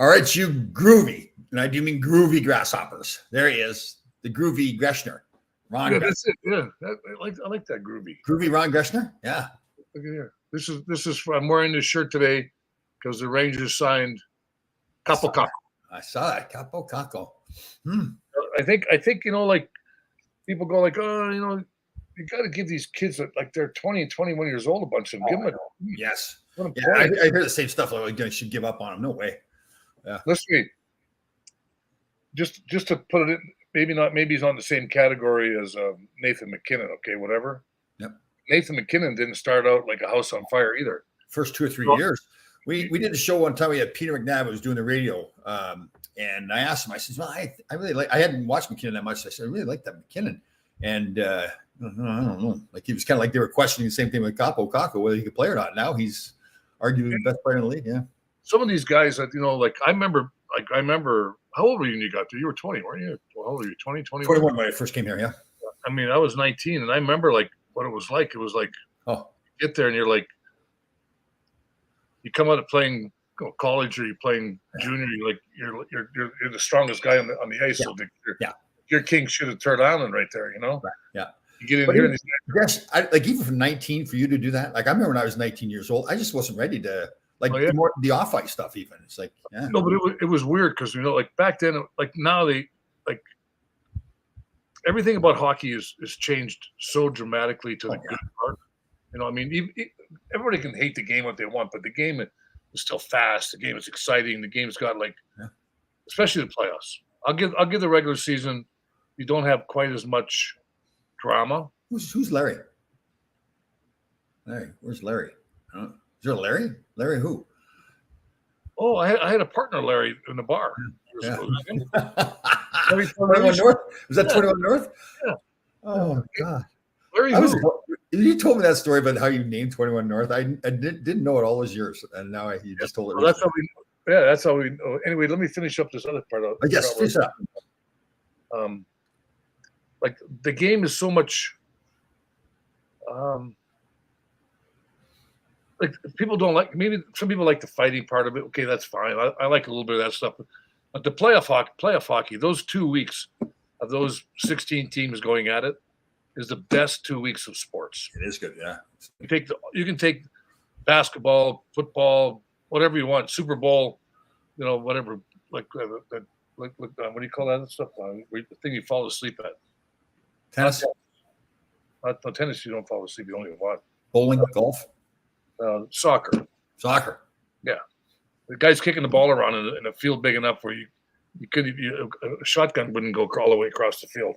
All right, you groovy, and I do mean groovy grasshoppers. There he is, the groovy Greshner. Ron. Yeah, Greshner. That's it. Yeah, I like that groovy. Groovy Ron Greshner. Yeah. Look at here. This is. I'm wearing this shirt today because the Rangers signed Kaapo Kakko. I saw that Kaapo Kakko. I think like people go like, oh, you got to give these kids like they're 20 and 21 years old a bunch of them. Give them yes. Yeah, I hear the same stuff. Like you should give up on them. No way. Yeah. Listen, just to put it in, maybe he's on the same category as Nathan MacKinnon. Okay, whatever. Yep. Nathan MacKinnon didn't start out like a house on fire either. First 2 or 3 years. We did a show one time. We had Peter McNabb who was doing the radio. And I asked him, I said, well, I really like, I hadn't watched MacKinnon that much. So I said, I really like that MacKinnon. And I don't know. Like he was kind of like they were questioning the same thing with Kaapo Kakko, whether he could play or not. Now he's arguably the best player in the league. Yeah. Some of these guys that, like I remember, how old were you when you got there? You were 20, weren't you? How old were you? 20, 21? 21 when I first came here, yeah. I mean, I was 19 and I remember like what it was like. It was like, you get there and you're like, you come out of playing college or you're playing junior, you're the strongest guy on the ice. Yeah. So your king should have turned Island right there, Right. Yeah. You get in here. Yes, like even from 19 for you to do that. Like I remember when I was 19 years old, I just wasn't ready to the off ice stuff. Even it's like no, but it was weird because like back then, like now they like everything about hockey is changed so dramatically to the good part. I mean, everybody can hate the game what they want, but the game is still fast. The game is exciting. The game's got especially the playoffs. I'll give the regular season. You don't have quite as much drama. Who's Larry? Larry, where's Larry? Is there a Larry? Larry who? Oh, I had a partner, Larry, in the bar. Yeah. 21 North? Was that 21 North? Yeah. Oh God. Larry, you told me that story about how you named 21 North. I didn't know it all those years, and now you just told it. Well, that's how we know. Anyway, let me finish up this other part. Yes, finish up. Like the game is so much. Like people don't like. Maybe some people like the fighting part of it. Okay, that's fine. I like a little bit of that stuff. But the playoff hockey, those 2 weeks of those 16 teams going at it, is the best 2 weeks of sports. It is good, yeah. You can take basketball, football, whatever you want, Super Bowl, whatever. Like what do you call that stuff? The thing you fall asleep at. Tennis. No, tennis. You don't fall asleep. You only watch. Bowling, golf, soccer. Yeah, the guy's kicking the ball around in a field big enough where a shotgun wouldn't go all the way across the field.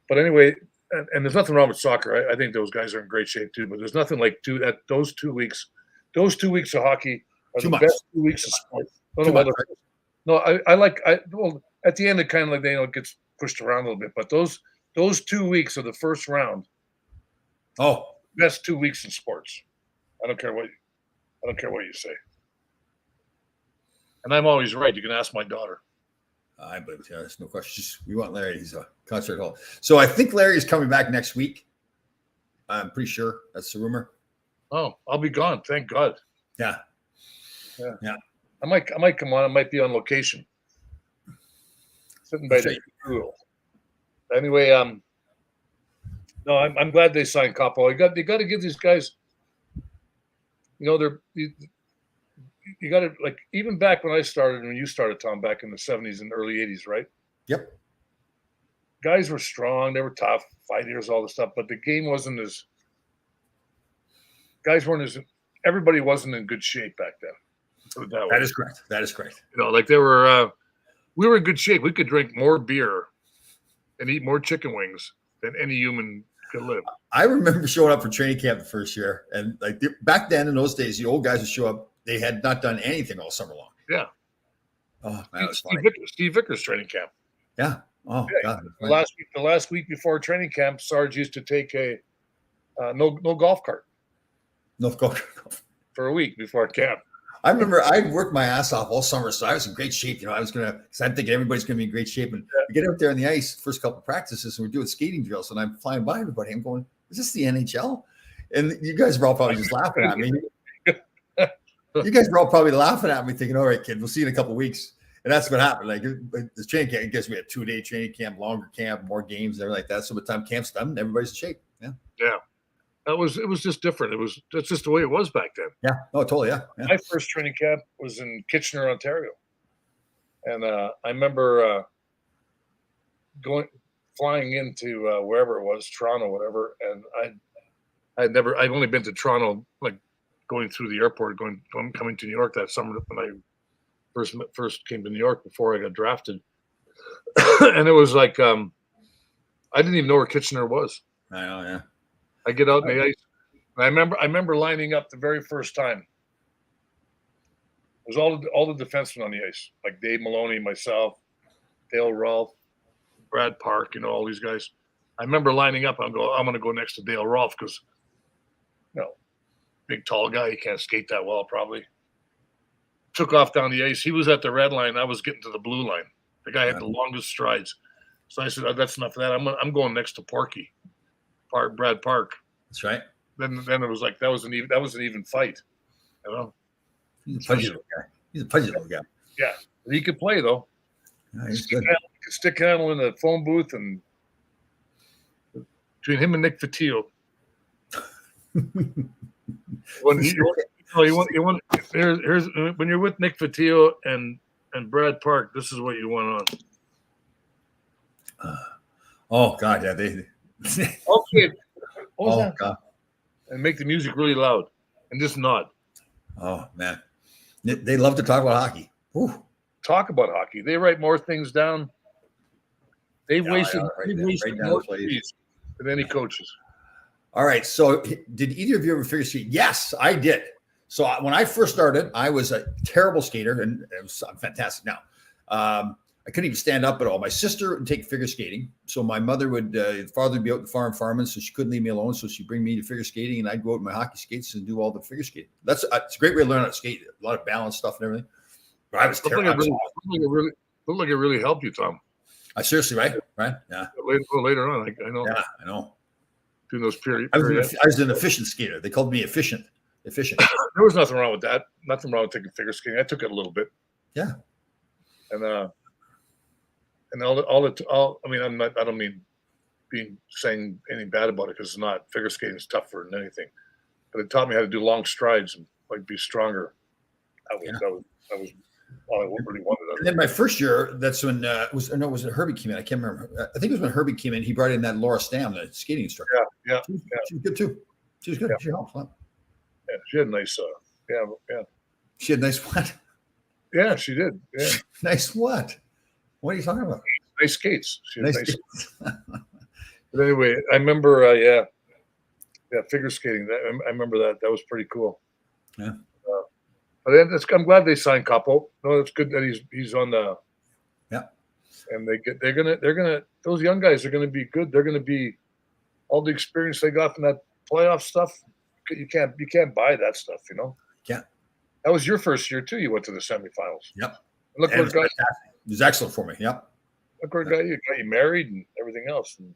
But anyway. And there's nothing wrong with soccer. I think those guys are in great shape too. But there's nothing like those 2 weeks. Those 2 weeks of hockey are the best 2 weeks of sports. Well, at the end it kind of like gets pushed around a little bit. But those 2 weeks of the first round. Best 2 weeks in sports. I don't care what you say. And I'm always right. You can ask my daughter. I believe it. Yeah, there's no question. We want Larry. He's a concert hall. So I think Larry is coming back next week. I'm pretty sure that's the rumor. Oh, I'll be gone. Thank God. Yeah. I might come on. I might be on location. Sitting by the pool. Anyway, no, I'm glad they signed Kaapo. You got to give these guys. You got to even back when I started, when you started, Tom, back in the 70s and early 80s, right? Yep. Guys were strong. They were tough, fighters, all this stuff. But the game wasn't as. Guys weren't as. Everybody wasn't in good shape back then. That is correct. They were. We were in good shape. We could drink more beer, and eat more chicken wings than any human could live. I remember showing up for training camp the first year, and back then in those days, the old guys would show up. They had not done anything all summer long. Yeah. Oh, that was funny. Steve Vickers training camp. Yeah. Oh, yeah. God. The last week before training camp, Sarge used to take a no golf cart. No golf cart. For a week before camp. I remember I worked my ass off all summer, so I was in great shape. Because I'm thinking everybody's going to be in great shape. And we get out there on the ice, first couple of practices, and we're doing skating drills, and I'm flying by everybody. I'm going, is this the NHL? And you guys were all probably just laughing at me. You guys were all probably laughing at me, thinking, all right, kid, we'll see you in a couple of weeks. that's what happened. Like this training camp, it gives me a 2-day training camp, longer camp, more games, everything like that. So by the time camp's done, everybody's in shape. Yeah. Yeah. It was just different. That's just the way it was back then. Yeah. Oh, totally. Yeah. Yeah. My first training camp was in Kitchener, Ontario. And I remember flying into wherever it was, Toronto, whatever. And I'd only been to Toronto, like going through the airport, coming to New York that summer when I first came to New York before I got drafted. And it was like, I didn't even know where Kitchener was. I know. Yeah. I get out in the ice. And I remember lining up the very first time. It was all the defensemen on the ice, like Dave Maloney, myself, Dale Rolfe, Brad Park, all these guys. I remember lining up. I'm going to go next to Dale Rolfe because, big tall guy, he can't skate that well probably. Took off down the ice. He was at the red line. I was getting to the blue line. The guy had the longest strides. So I said, that's enough of that. I'm going next to Porky, Brad Park. That's right. Then it was like that was an even fight. He's a pudgy little guy. Yeah, he could play though. Yeah, he's good. He could stick handle in the phone booth, and between him and Nick Fotiu, when you're with Nick Fotiu and Brad Park, this is what you want on. Oh God, yeah, they. Okay. Oh God. And make the music really loud, and just nod. Oh man, they love to talk about hockey. Whew. Talk about hockey. They write more things down. They wasted more trees than any coaches. All right. So, did either of you ever figure skate? Yes, I did. So when I first started, I was a terrible skater, and I'm fantastic now. I couldn't even stand up at all. My sister would take figure skating. So my mother father would be out the farm farming, so she couldn't leave me alone. So she'd bring me to figure skating, and I'd go out with my hockey skates and do all the figure skating. It's a great way to learn how to skate. A lot of balance stuff and everything. But I was terrible. Looked like it really helped you, Tom. Seriously, right? Yeah. Later on, I know. Yeah, I know. Doing those periods. I was an efficient skater. They called me efficient. Efficient. There was nothing wrong with that. Nothing wrong with taking figure skating. I took it a little bit. Yeah. And I mean, I don't mean saying anything bad about it, because it's not. Figure skating is tougher than anything, but it taught me how to do long strides and like be stronger. That was all I really wanted. And then my first year, that's when was it Herbie came in? I can't remember. I think it was when Herbie came in. He brought in that Laura Stam, the skating instructor. Yeah. She was good too. She was good. Yeah. She helped. Huh? Yeah, she had nice. Yeah. She had nice what? Yeah, she did. Yeah. Nice what? What are you talking about? Nice skates. She had nice skates. But anyway, I remember. Yeah, figure skating. I remember that. That was pretty cool. Yeah. But I'm glad they signed Capo. No, it's good that he's on the. Yeah. And they're gonna those young guys are gonna be good. They're gonna be all the experience they got from that playoff stuff. You can't buy that stuff, Yeah. That was your first year too. You went to the semifinals. Yep. Look where it got. It was excellent for me. Yep. Look where it got you. Got you married and everything else. And,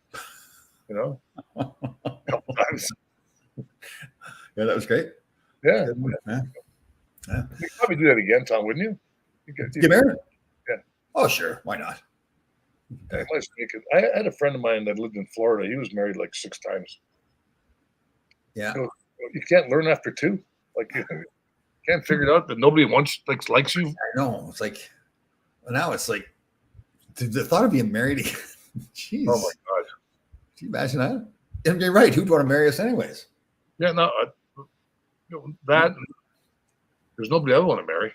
a couple times. Yeah, that was great. Yeah. Yeah. You'd probably do that again, Tom, wouldn't you? Get married? Yeah. Oh, sure. Why not? Yeah. I had a friend of mine that lived in Florida. He was married like 6 times. Yeah. You can't learn after 2. Like you can't figure it out that nobody likes you. I know. It's like now it's like the thought of being married again. Jeez. Oh my God. Can you imagine that? And you're right. Who'd want to marry us anyways? Yeah, no. That there's nobody I want to marry.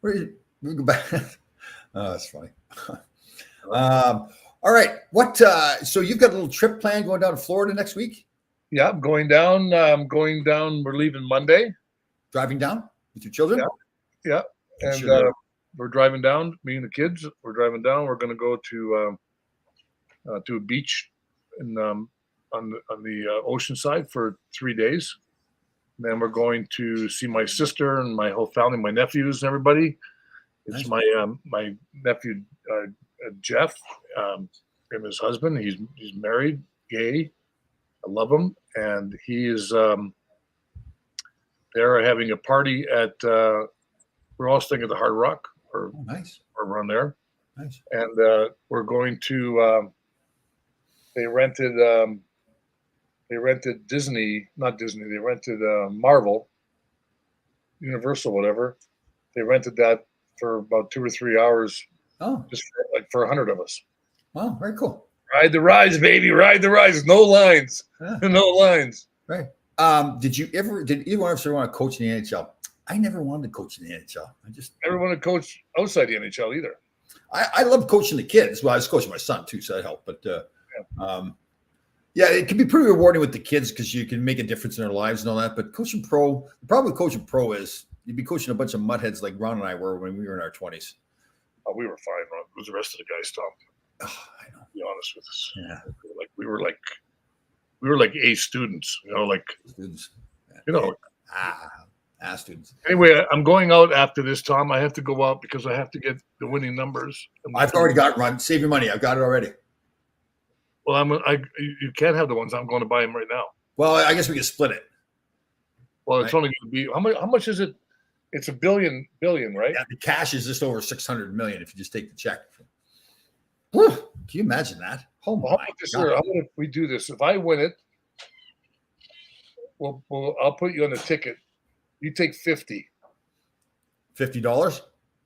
We go back. Oh, that's funny. All right. What? So you've got a little trip planned going down to Florida next week? Yeah, I'm going down. We're leaving Monday. Driving down with your children? Yeah. And we're driving down. Me and the kids. We're driving down. We're going to go to a beach on the ocean side for 3 days. And then we're going to see my sister and my whole family, my nephews and everybody. It's nice. My nephew Jeff and his husband. He's married, gay. I love him, and he is. They're having a party at we're all staying at the Hard Rock or Oh, nice. around there, Nice. and we're going to. They rented Disney, not Disney. They rented Marvel, Universal, whatever. They rented that for about 2 or 3 hours, Oh, just for 100 of us. wow. Very cool. Ride the rides, baby. Ride the rides. No lines. Yeah. No lines. Right. Did either one of us ever want to coach in the NHL? I never wanted to coach in the NHL. Never want to coach outside the NHL either. I love coaching the kids. Well, I was coaching my son too, so that helped. But yeah, it can be pretty rewarding with the kids because you can make a difference in their lives and all that. But coaching pro, the problem with coaching pro is you'd be coaching a bunch of mudheads like Ron and I were when we were in our 20s. Oh, we were fine, Ron. It was the rest of the guys, Tom. Oh, I know. To be honest with us. Yeah. We were like A students, Students. Students. Anyway, I'm going out after this, Tom. I have to go out because I have to get the winning numbers. I've already got it, Ron. Save your money. I've got it already. Well, you can't have the ones. I'm going to buy them right now. Well, I guess we can split it. Well, it's only going to be how much is it? It's $1 billion, right? Yeah, the cash is just over 600 million if you just take the check. Whew, can you imagine that? Oh my How about this here? How about if we do this? If I win it, well, I'll put you on the ticket. You take 50 $50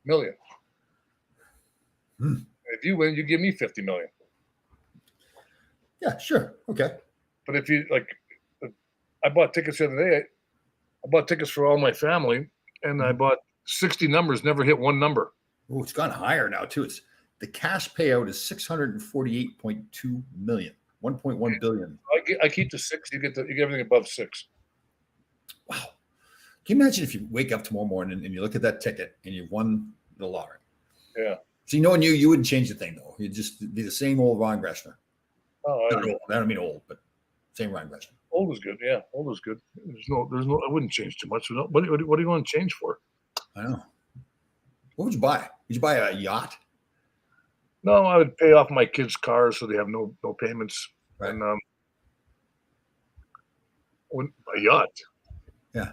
million. Hmm. If you win, you give me 50 million. Yeah, sure. Okay. But if you I bought tickets the other day. I bought tickets for all my family, and I bought 60 numbers. Never hit one number. Oh, it's gone higher now too. It's the cash payout is 648.2 million, 1.1 billion. I keep the 6. You get everything above 6. Wow. Can you imagine if you wake up tomorrow morning and you look at that ticket and you've won the lottery? Yeah. See, knowing you wouldn't change the thing though. You'd just be the same old Ron Greshner. Oh, Not old. I don't mean old, but same Ron Greshner. Old is good. Yeah, old is good. There's no. I wouldn't change too much. What do you want to change for? I know. What would you buy? Would you buy a yacht? No, I would pay off my kids' cars so they have no payments. Right. And a yacht. Yeah.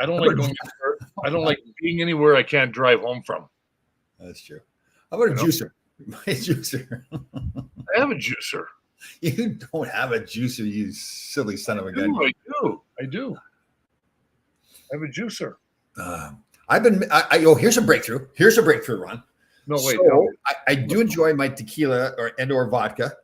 I don't like going. I don't like being anywhere I can't drive home from. That's true. How about a juicer? Buy a juicer. I have a juicer. You don't have a juicer, you silly son of a gun. I do. I have a juicer. Here's a breakthrough. Here's a breakthrough, Ron. No, wait. So, I do enjoy my tequila or vodka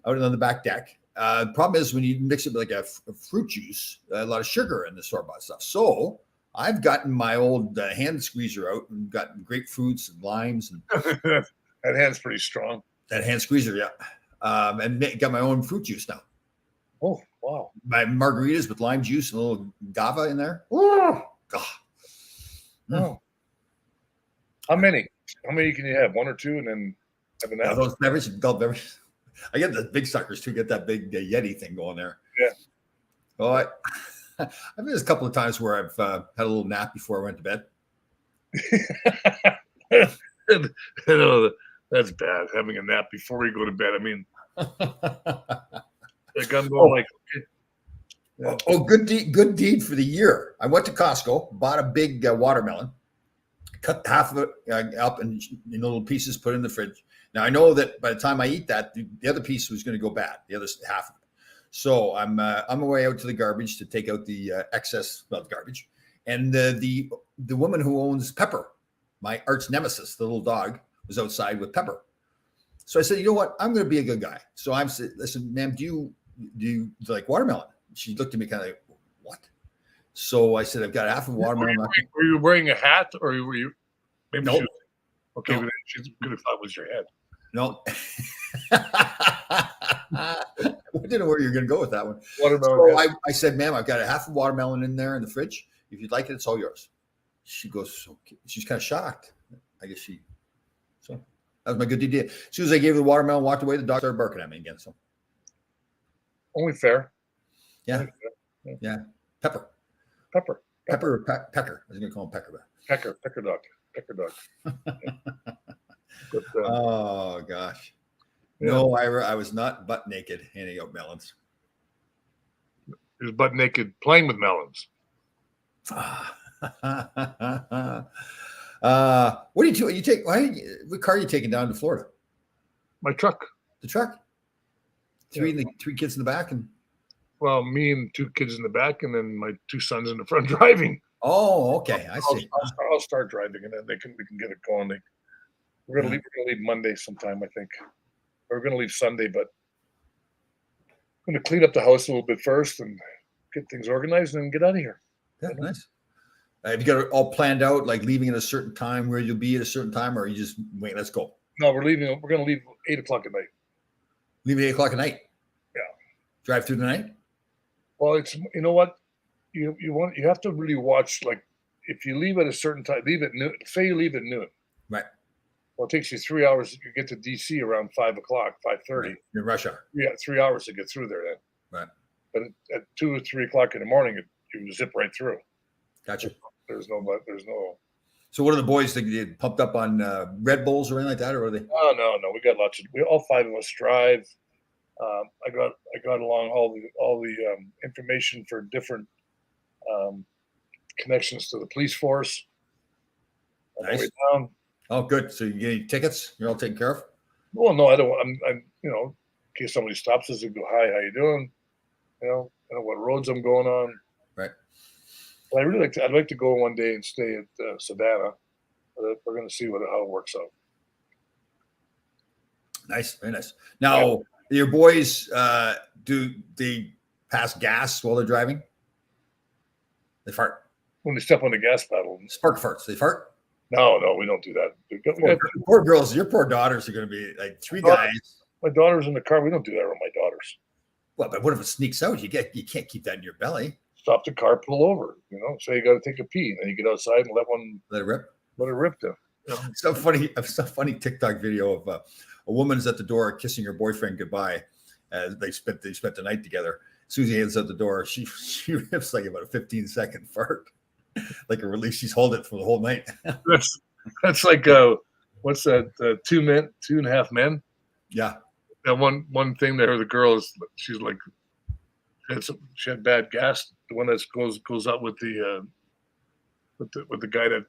out on the back deck. The problem is when you mix it with like a fruit juice, a lot of sugar in the store-bought stuff. So I've gotten my old hand squeezer out and gotten grapefruits and limes. And that hand's pretty strong. That hand squeezer, yeah. And got my own fruit juice now. Oh, wow. My margaritas with lime juice and a little guava in there. Oh, God. Oh. How many? How many can you have? 1 or 2 and then have an those beverages, adult beverages. I get the big suckers too, get that big Yeti thing going there. Yeah. Well, I've been a couple of times where I've had a little nap before I went to bed. You know, that's bad, having a nap before you go to bed. I mean, like I'm going like, okay. Yeah. Oh, good deed for the year. I went to Costco, bought a big watermelon, cut half of it up in little pieces, put it in the fridge. Now I know that by the time I eat that, the other piece was going to go bad. The other half of it. So I'm on my way out to the garbage to take out the excess garbage. And the woman who owns Pepper, my arch nemesis, the little dog, was outside with Pepper. So I said, you know what? I'm going to be a good guy. So I said, listen, ma'am, do you like watermelon? She looked at me kind of like, what? So I said, I've got half of watermelon. Were you wearing a hat or were you? Maybe nope. Okay, no. But she could have thought it was your head. No. I didn't know where you're going to go with that one. Watermelon. So I said, ma'am, I've got a half of watermelon in there in the fridge. If you'd like it, it's all yours. She goes, okay. She's kind of shocked. I guess so that was my good deed. As soon as I gave her the watermelon, walked away, the dog started barking at me again. So only fair. Yeah. Yeah. Pecker. Pecker. I was going to call him Pecker. Pecker dog. But, oh gosh. Yeah. No, I was not butt naked handing out melons. He was butt naked playing with melons. What do you do? You take what car are you taking down to Florida? My truck. The truck. Three kids in the back, and well, me and 2 kids in the back, and then my 2 sons in the front driving. oh, okay, I see. I'll start driving, and then we can get it going. We're gonna leave Monday sometime, I think. We're gonna leave Sunday, but I'm gonna clean up the house a little bit first and get things organized and then get out of here. Yeah, nice. Have you got it all planned out, like leaving at a certain time, where you'll be at a certain time, or you just wait? Let's go. No, we're leaving. We're gonna leave 8:00 at night. Leave at 8 o'clock at night. Yeah. Drive through the night. Well, it's you know what you have to really watch. Like if you leave at a certain time, leave at noon. Say you leave at noon. Right. Well, it takes you 3 hours. You get to DC around 5 o'clock, 5:30. Right. In rush hour. Yeah, 3 hours to get through there. Then. Right. But at 2 or 3 o'clock in the morning, you zip right through. Gotcha. There's no. So, what are the boys that get pumped up on Red Bulls or anything like that, or are they? Oh no. We got lots of. All 5 of us drive. I got along all the information for different connections to the police force. On the Nice. way down. Oh, good. So you get any tickets? You're all taken care of. Well, no, I don't. I'm in case somebody stops us and go, "Hi, how you doing?" I know what roads I'm going on. Right. But I'd like to go one day and stay at Savannah. But we're going to see how it works out. Nice, very nice. Now, your boys, do they pass gas while they're driving? They fart. When they step on the gas pedal. Spark farts. They fart. No, we don't do that. Poor girls. Your poor daughters are going to be like 3 guys. My daughter's in the car. We don't do that with my daughters. Well, but what if it sneaks out? You can't keep that in your belly. Stop the car, pull over. Say you got to take a pee, and then you get outside and Let it rip. let it rip them. Some funny TikTok video of a woman's at the door kissing her boyfriend goodbye. They spent the night together. As soon as he heads out the door, she rips like about a 15-second fart, like a release. She's holding it for the whole night. That's like what's that? 2.5 Men. Yeah. That one thing there. The girl she's like she had bad gas. The one that goes out with the guy that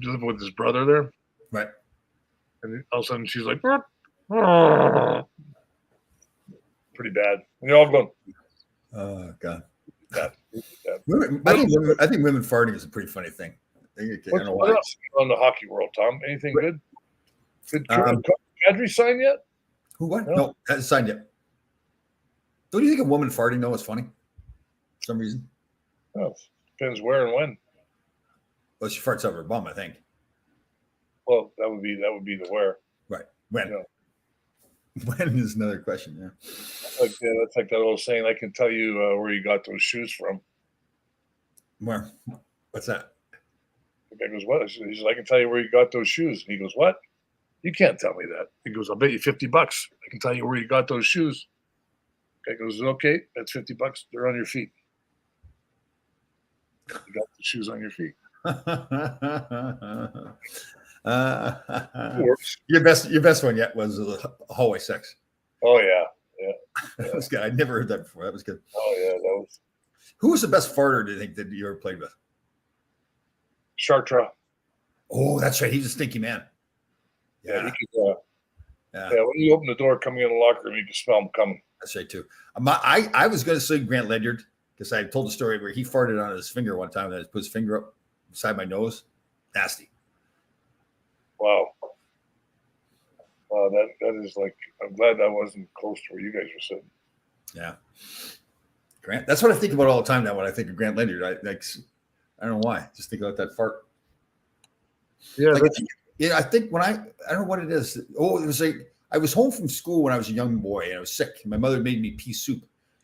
living with his brother there. Right. And all of a sudden she's like, pretty bad. And you're all going, Oh God. bad. I think women farting is a pretty funny thing. I don't know What why. else on the hockey world, Tom? Anything good? Did Um, Kadri sign yet? Who what? No. No, hasn't signed yet. Don't you think a woman farting though is funny? For some reason. Oh, depends where and when. Well, she farts out of her bum, I think. Well, that would be the where. Right. When? Yeah. When is another question. Yeah. That's like that old saying. I can tell you where you got those shoes from. Where? What's that? The guy goes, "What?" He says, "I can tell you where you got those shoes." And he goes, "What? You can't tell me that." He goes, "I'll bet you $50. I can tell you where you got those shoes." The guy goes, "Okay, that's $50. They're on your feet. You got the shoes on your feet." Works. Your best one yet was hallway sex. Oh yeah. That was good. I'd never heard that before. That was good. Oh yeah, that was Who was the best farter, do you think, that you ever played with? Chartra. Oh, that's right. He's a stinky man. Yeah, Yeah, he could, yeah, when you open the door coming in the locker room, you can smell him coming. that's right too. I was going to say Grant Ledyard because I told the story where he farted on his finger one time and I put his finger up beside my nose. Nasty. Wow. Wow, that is like, I'm glad that wasn't close to where you guys were sitting. Yeah. Grant. That's what I think about all the time now when I think of Grant Ledyard. I don't know why. Just think about that fart. Yeah, Like, I think when I don't know what it is. Oh, it was like I was home from school when I was a young boy and I was sick. My mother made me pea soup,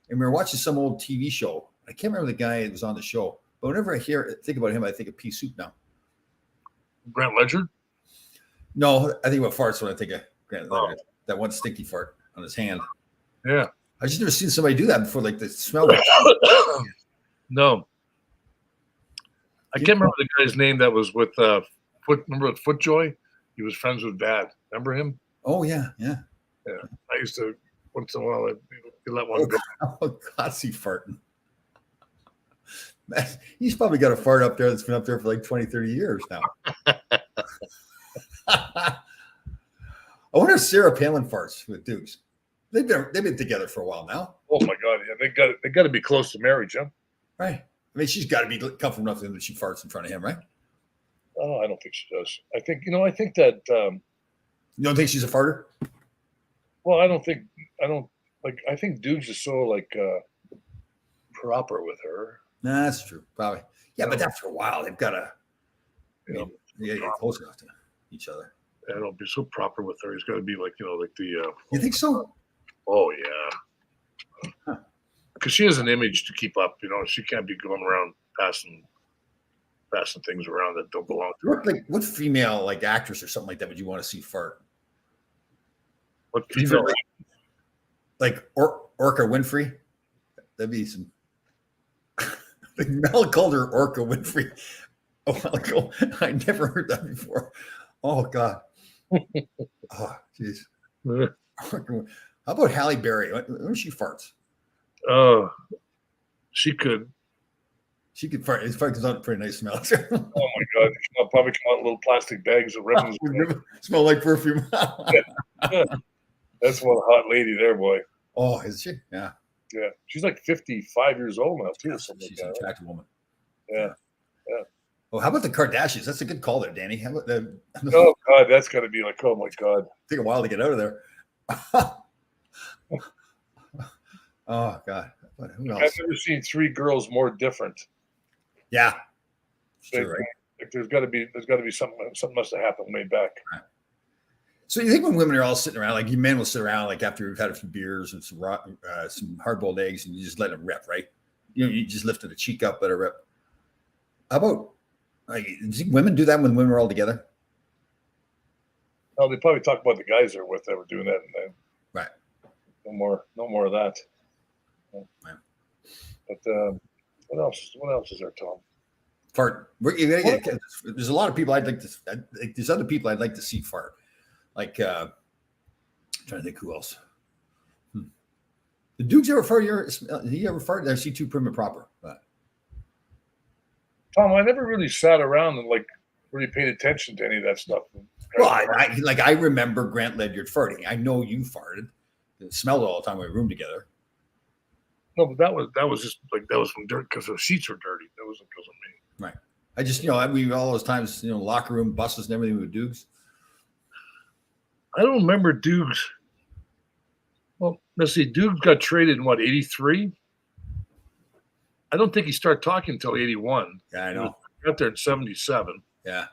and we were watching some old TV show. I can't remember the guy that was on the show, but whenever I think about him, I think of pea soup now. Grant Ledger. No, I think about farts when I think of Grant Oh. Ledyard. That one stinky fart on his hand. Yeah. I just never seen somebody do that before. Like the smell. No. I can't remember the guy's name that was with remember with Footjoy? He was friends with Bad. Remember him? Oh yeah, yeah. I used to once in a while you let one go. Oh, God's he farting. Man, he's probably got a fart up there that's been up there for like 20, 30 years now. are Sarah Palin farts with Dukes? They've been together for a while now. Oh my God, yeah, they got to be close to marriage, huh? Right. I mean, she's got to be comfortable enough that she farts in front of him, right? Oh, I don't think she does. I think I think that. You don't think she's a farter? Well, I don't like. I think Dukes is so like proper with her. Nah, that's true. Probably. Yeah, but after a while, they've got to. You gotta get close enough to each other. I don't be so proper with her. He's got to be like like the. You think so? Oh yeah. Because she has an image to keep up. She can't be going around passing things around that don't belong to her. What female like actress or something like that would you want to see fart? What female? Like Orca Winfrey? That'd be some. Like Mel called her Orca Winfrey a while ago. I never heard that before. Oh God. Oh jeez. How about Halle Berry? When she farts? Oh, she could. She could fart. It comes out a pretty nice smell. Oh my God! It'll probably come out in little plastic bags of ribbons. Smell like perfume. Yeah. That's one hot lady there, boy. Oh, is she? Yeah. Yeah, she's like 55 years old now too. She's an attractive woman. Yeah. Oh, how about the Kardashians? That's a good call there, Danny. How about the? Oh God, that's got to be like, oh my God. Take a while to get out of there. Oh God. But who else? I've never seen three girls more different. Yeah. Sure, right. Like there's got to be something must have happened way back. Right. So you think when women are all sitting around, like you men will sit around, like after we've had a few beers and some hard-boiled eggs, and you just let them rip, right? You just lifted a cheek up, let her rip. How about like do you think women do that when women are all together? No, they probably talk about the guys they're with that were doing that, and then right. No more of that. Right. But what else? What else is there, Tom? Fart. There's a lot of people I'd like to. There's other people I'd like to see fart. Like, I'm trying to think who else. Did Dukes ever fart? Did he ever fart? I see too prim and proper. But. Tom, I never really sat around and like really paid attention to any of that stuff. Well, I remember Grant Ledyard farting. I know you farted. It smelled all the time we were room together. No, but that was just like that was from dirt because the sheets were dirty. That wasn't because of me. Right. I just we all those times locker room buses and everything with Dukes. I don't remember Dukes. Well, let's see. Dukes got traded in what, 83? I don't think he started talking until 81. Yeah, I know. He got there in 77. Yeah.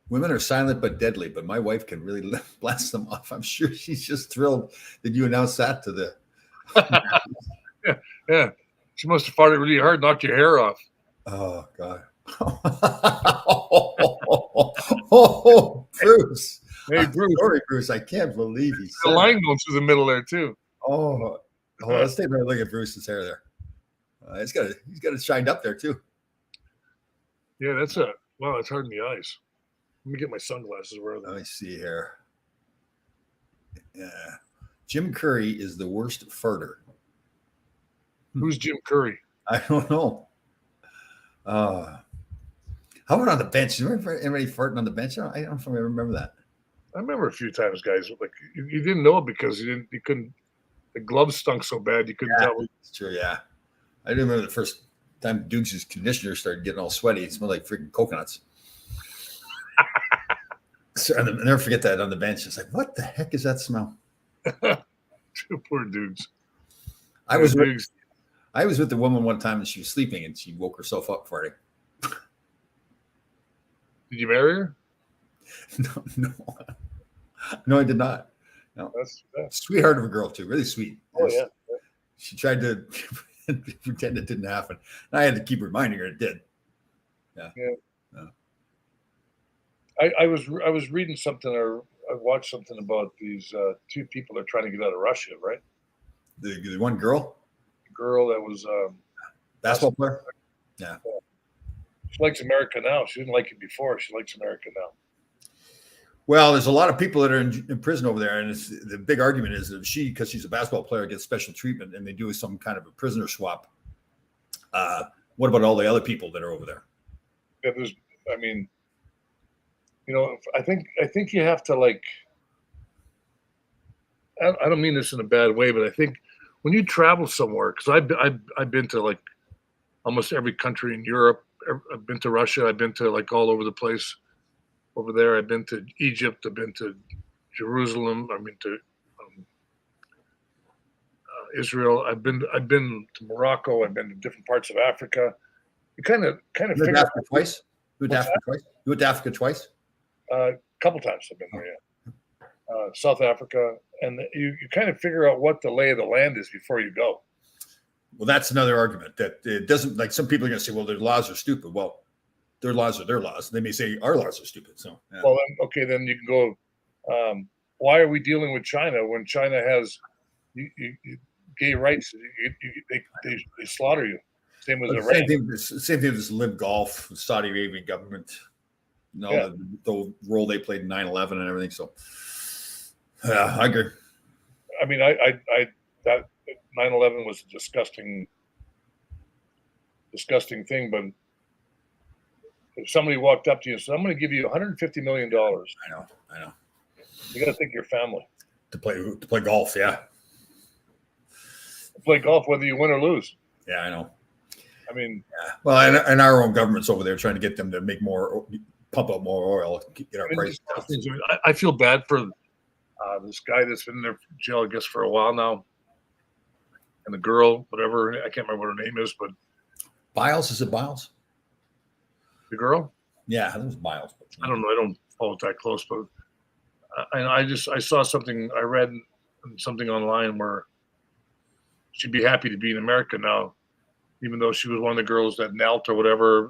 Women are silent but deadly, but my wife can really blast them off. I'm sure she's just thrilled that you announced that to the. Yeah. She must have farted really hard, knocked your hair off. Oh, God. Oh, Bruce. Hey, Bruce. Sorry, Bruce. I can't believe he said the line going through the middle there, too. Oh, let's take a look at Bruce's hair there. He's got it shined up there, too. Yeah, it's hard in the eyes. Let me get my sunglasses. Where are they? Let me see here. Yeah. Jim Curry is the worst farter. Who's Jim Curry? I don't know. How about on the bench? You remember anybody farting on the bench? I don't know if I remember that. I remember a few times, guys. Like you didn't know it because you couldn't. The gloves stunk so bad you couldn't tell. It's true. Yeah, I do remember the first time Dukes' conditioner started getting all sweaty. It smelled like freaking coconuts. So I'll never forget that on the bench. It's like, what the heck is that smell? Poor Dukes. I was with the woman one time and she was sleeping and she woke herself up farting. Did you marry her? No, I did not. No, that's sweetheart of a girl too. Really sweet. Oh yeah. She tried to pretend it didn't happen. And I had to keep reminding her it did. Yeah. I was reading something or I watched something about these two people that are trying to get out of Russia, right? The one girl? The girl that was basketball player? Yeah. She likes America now. She didn't like it before. She likes America now. Well, there's a lot of people that are in prison over there, and the big argument is that because she's a basketball player, gets special treatment, and they do some kind of a prisoner swap. What about all the other people that are over there? Yeah, I think you have to like I don't mean this in a bad way, but I think when you travel somewhere, because I've been to like almost every country in Europe. I've been to Russia. I've been to like all over the place over there. I've been to Egypt. I've been to Jerusalem. I've been to Israel. I've been to Morocco. I've been to different parts of Africa. You kind of You went figure to out Africa twice. You went to Africa twice. You went to Africa twice. a couple times I've been there. Yeah, South Africa, and you kind of figure out what the lay of the land is before you go. Well, that's another argument that it doesn't, like, some people are going to say, well, their laws are stupid. Well, their laws are their laws. They may say our laws are stupid. So, yeah. Well, then, okay, then you can go. Why are we dealing with China when China has gay rights? They slaughter you. Same as Iran. Same thing as Live Golf, the Saudi Arabian government, the role they played in 9/11 and everything. So, yeah, I agree. I mean, that 9/11 was a disgusting thing. But if somebody walked up to you and said, "I'm going to give you $150 million," I know. You got to think your family To play golf, yeah. Play golf whether you win or lose. Yeah, I know. I mean, yeah. Well, and our own government's over there trying to get them to make more, pump up more oil, get our prices down. I feel bad for this guy that's been in there jail, I guess, for a while now, and the girl, whatever, I can't remember what her name is, but Biles, is it Biles? The girl? Yeah, I think it was Biles. I don't know. I don't follow it that close, but I saw something. I read something online where she'd be happy to be in America now, even though she was one of the girls that knelt or whatever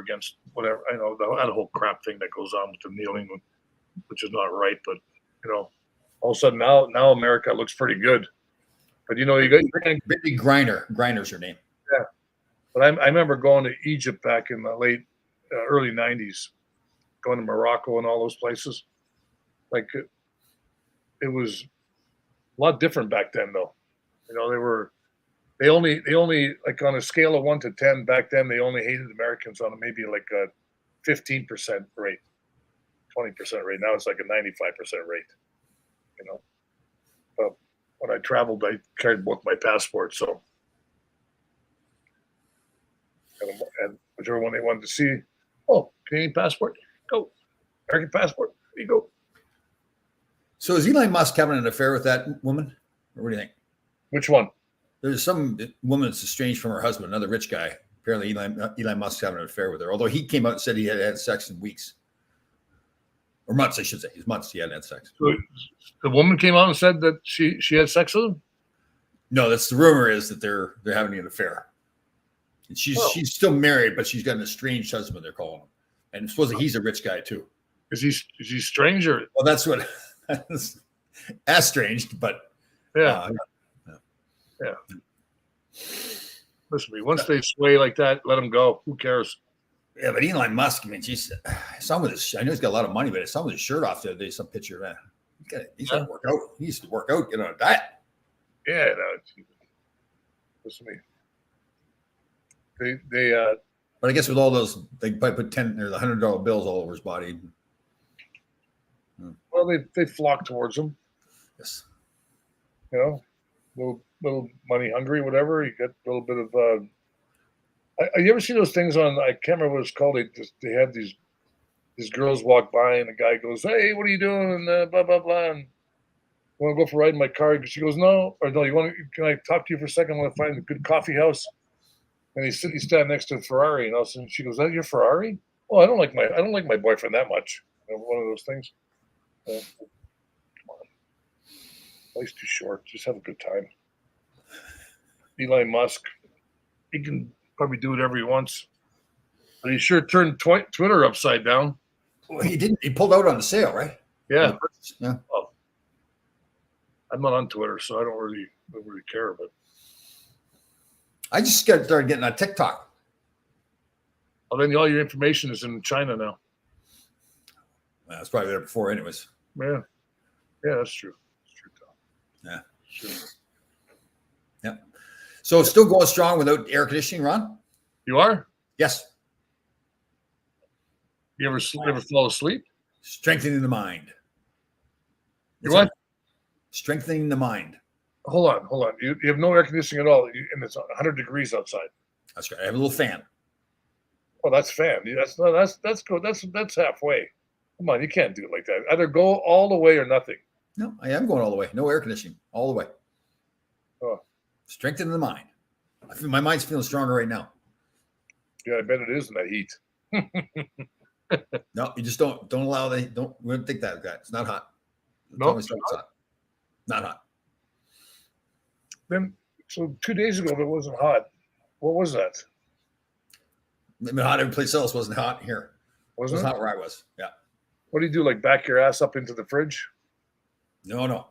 against whatever. I know that whole crap thing that goes on with the kneeling, which is not right. But all of a sudden now America looks pretty good. But you got Brittany Griner. Griner's her name. Yeah. But I remember going to Egypt back in the early 90s, going to Morocco and all those places. Like, it was a lot different back then, though. They only like, on a scale of 1 to 10 back then, they only hated Americans on maybe like a 15% rate, 20% rate. Now it's like a 95% rate. But when I traveled, I carried both my passports, so. And whichever one they wanted to see, Canadian passport, go. American passport, there you go. So is Elon Musk having an affair with that woman? Or what do you think? Which one? There's some woman that's estranged from her husband, another rich guy. Apparently Elon Musk's having an affair with her, although he came out and said he had had sex in weeks. Or months, I should say. It's months he hadn't had sex. So the woman came out and said that she had sex with him? No, that's the rumor, is that they're having an affair. And she's still married, but she's got an estranged husband, they're calling him. And supposedly he's a rich guy too. Is he strange or? Well, that's what estranged, but yeah. Listen to me. Once they sway like that, let them go. Who cares? Yeah, but Elon Musk, I mean, some of this. I know he's got a lot of money, but it's some with his shirt off the other day. Some picture, man. He's got to work out. He used to work out, get on a diet. Yeah, no. Listen to me. But I guess with all those, they probably put $10 or the $100 bills all over his body. Well, they flock towards him. Yes. Little money hungry, whatever. You get a little bit of. You ever see those things on? I can't remember what it's called. They have these girls walk by and the guy goes, "Hey, what are you doing?" And blah blah blah. And want to go for a ride in my car? She goes, "No," or "No, can I talk to you for a second? I want to find a good coffee house." And he stand next to a Ferrari, and all of a sudden she goes, "Is that your Ferrari?" "Oh, I don't like my boyfriend that much." One of those things. Come on, life's too short. Just have a good time. Elon Musk, he can probably do whatever he wants, but he sure turned Twitter upside down. Well, he didn't. He pulled out on the sale, right? Yeah. Yeah. Well, I'm not on Twitter, so I don't really care. But I just started getting on TikTok. Well, then all your information is in China now. Well, it's probably there before, anyways. Yeah, that's true. That's true, Tom. Yeah. Sure. Yeah. So it's still going strong without air conditioning, Ron? You are? Yes. You ever fall asleep? Strengthening the mind. You what? Strengthening the mind. Hold on. You have no air conditioning at all, and it's 100 degrees outside. That's right. I have a little fan. Well, that's fan. That's good. That's halfway. Come on, you can't do it like that. Either go all the way or nothing. No, I am going all the way. No air conditioning, all the way. Oh. Strengthening the mind. I feel my mind's feeling stronger right now. Yeah, I bet it is in that heat. No, you just don't allow we don't think that, guy. It's not hot. No, it's hot. Not hot. Then, so 2 days ago, it wasn't hot. What was that? It's been hot every place else. Wasn't hot here. It was hot where I was. Yeah. What do you do? Like back your ass up into the fridge? No.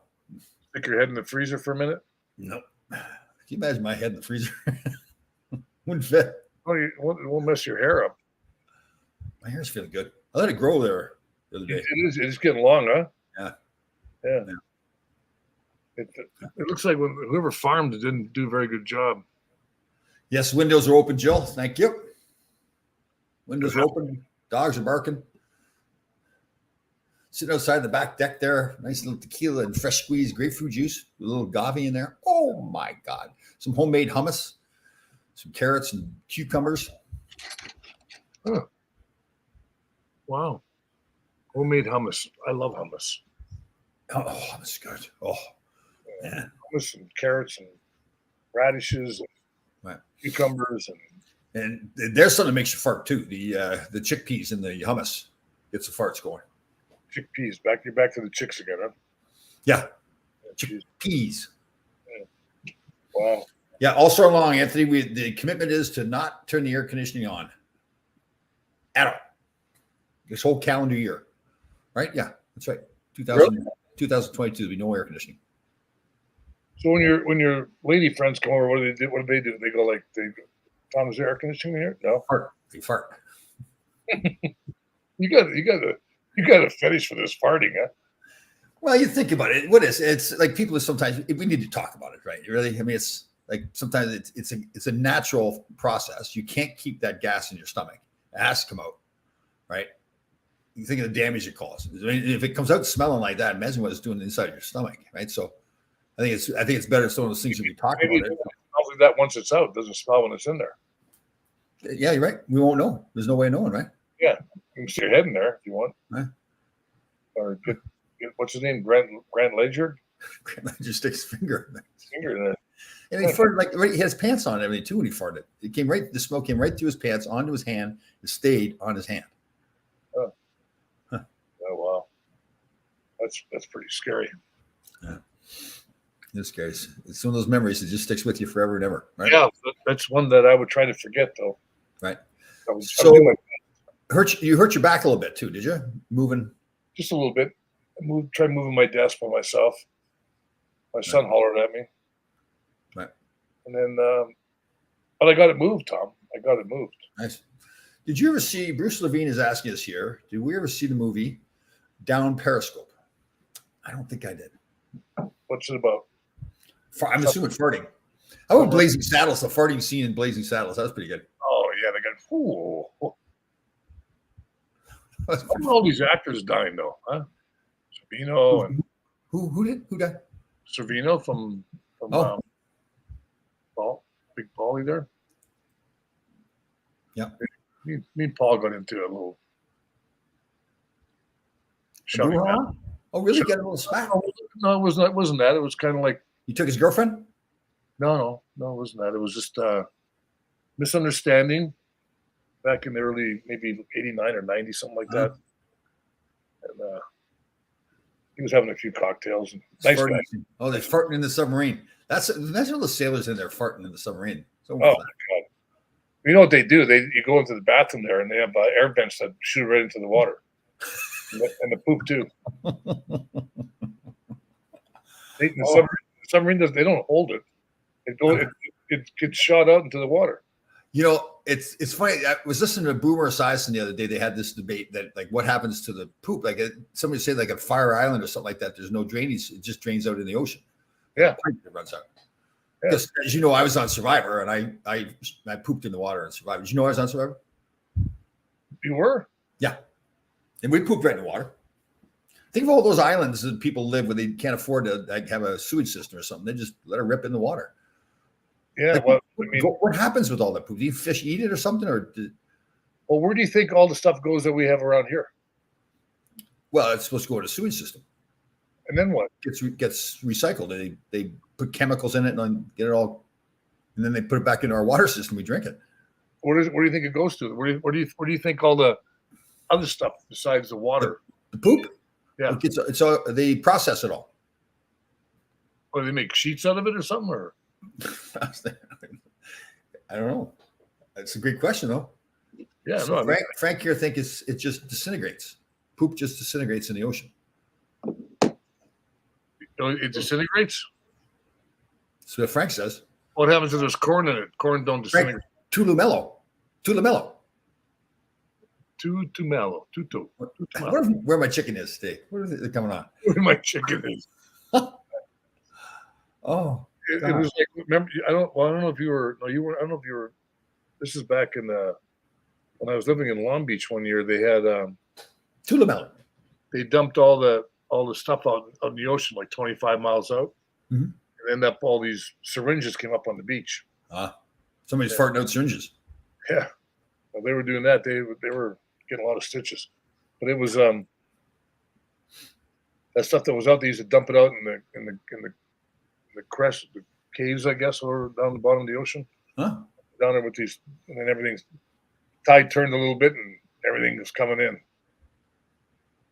Stick your head in the freezer for a minute? No. Can you imagine my head in the freezer? Wouldn't fit. Oh, it won't mess your hair up. My hair's feeling good. I let it grow there the other day. It's getting long, huh? Yeah. It looks like whoever farmed it didn't do a very good job. Yes, windows are open, Jill. Thank you. Windows are open. Dogs are barking. Sitting outside the back deck there. Nice little tequila and fresh squeezed grapefruit juice with a little agave in there. Oh, my God. Some homemade hummus. Some carrots and cucumbers. Huh. Wow. Homemade hummus. I love hummus. Oh, hummus is good. Oh, yeah. Hummus and carrots and radishes and Right. cucumbers and there's something that makes you fart too. The chickpeas in the hummus gets the farts going. chickpeas. You're back to the chicks again, huh? Yeah, Chickpeas. chickpeas. Wow. Yeah, all summer long, Anthony. The commitment is to not turn the air conditioning on at all. This whole calendar year, right? Yeah, that's right. 2022 will be no air conditioning. So when your lady friends come over, what do they do? What do? They go like, Tom, is there air conditioning here? No. They fart. You got a fetish for this farting, huh? Well, you think about it. What is it's like? People sometimes we need to talk about it, right? Really, I mean, it's like sometimes it's a natural process. You can't keep that gas in your stomach. It has to come out, right? You think of the damage it causes. I mean, if it comes out smelling like that, imagine what it's doing inside your stomach, right? So, I think it's better. Some of those things that we talk about. It smells like that once it's out. It doesn't smell when it's in there. Yeah, you're right. We won't know. There's no way of knowing, right? Yeah, you can stick your head in there if you want. Right. Or get what's his name? Grant Ledger. Just stick his finger in there. And he farted like right, he has pants on and everything too when he farted. The smoke came right through his pants, onto his hand, it stayed on his hand. Oh, huh. Oh wow. That's pretty scary. Yeah. It's scary. It's one of those memories that just sticks with you forever and ever, right? Yeah, that's one that I would try to forget though. Right. So you hurt your back a little bit too, did you? Moving just a little bit. Tried moving my desk by myself. My son hollered at me. Right. And then but I got it moved, Tom. I got it moved. Nice. Did you ever see Bruce Levine is asking us here? Did we ever see the movie Down Periscope? I don't think I did. What's it about? I'm assuming farting. How about Blazing Saddles? The farting scene in Blazing Saddles. That was pretty good. Oh yeah, they got all these actors dying though, huh? Servino and who died? Servino from Paul, Big Paulie there. Yeah. Me and Paul got into a little shoving. Oh, really? Got a little spat? No, it wasn't that. It was kind of like you took his girlfriend? No, it wasn't that. It was just misunderstanding back in the early, maybe 89 or 90, something like that. And he was having a few cocktails. And nice guy. Oh, they're farting in the submarine. That's all the sailors in there farting in the submarine. So my God. You know what they do? You go into the bathroom there and they have air vents that shoot right into the water. And the poop too. The submarine does. They don't hold it. It gets shot out into the water. You know, it's funny. I was listening to Boomer Esiason the other day. They had this debate that like what happens to the poop. Like somebody said, like at Fire Island or something like that. There's no drainage. It just drains out in the ocean. Yeah, it runs out. Yeah. Because as you know, I was on Survivor and I pooped in the water on Survivor. Did you know I was on Survivor? You were? Yeah, and we pooped right in the water. Think of all those islands that people live where they can't afford to like have a sewage system or something. They just let it rip in the water. Yeah. Like, Well, I mean, what happens with all that poop? Do you fish eat it or something? well, where do you think all the stuff goes that we have around here? Well, it's supposed to go to the sewage system. And then what? Gets recycled. They put chemicals in it and get it all, and then they put it back into our water system. We drink it. Where do you think it goes to? Where do you think all the other stuff besides the water? The poop. Yeah. It's all, they process it all. Or they make sheets out of it or something? Or I don't know. That's a great question, though. yeah, So no, Frank here think it just disintegrates. Poop just disintegrates in the ocean. it disintegrates. So what Frank says. What happens if there's corn in it? Corn don't disintegrate. Tulumello. Too mellow. Too I wonder where my chicken is today. Where is it coming on? Where my chicken is. Oh, It was like, remember, I don't know if you were, no, you were, I don't know if you were, this is back in when I was living in Long Beach one year, they had, Tulumello. they dumped all the stuff out on the ocean, like 25 miles out. Mhm. And end up all these syringes came up on the beach. Somebody's farting out syringes. Yeah. Well, they were doing that. They were getting a lot of stitches, but it was, that stuff that was out, they used to dump it out in the crest, the caves, I guess, or down the bottom of the ocean. Huh? Down there with these, and then everything's tide turned a little bit, and everything is coming in.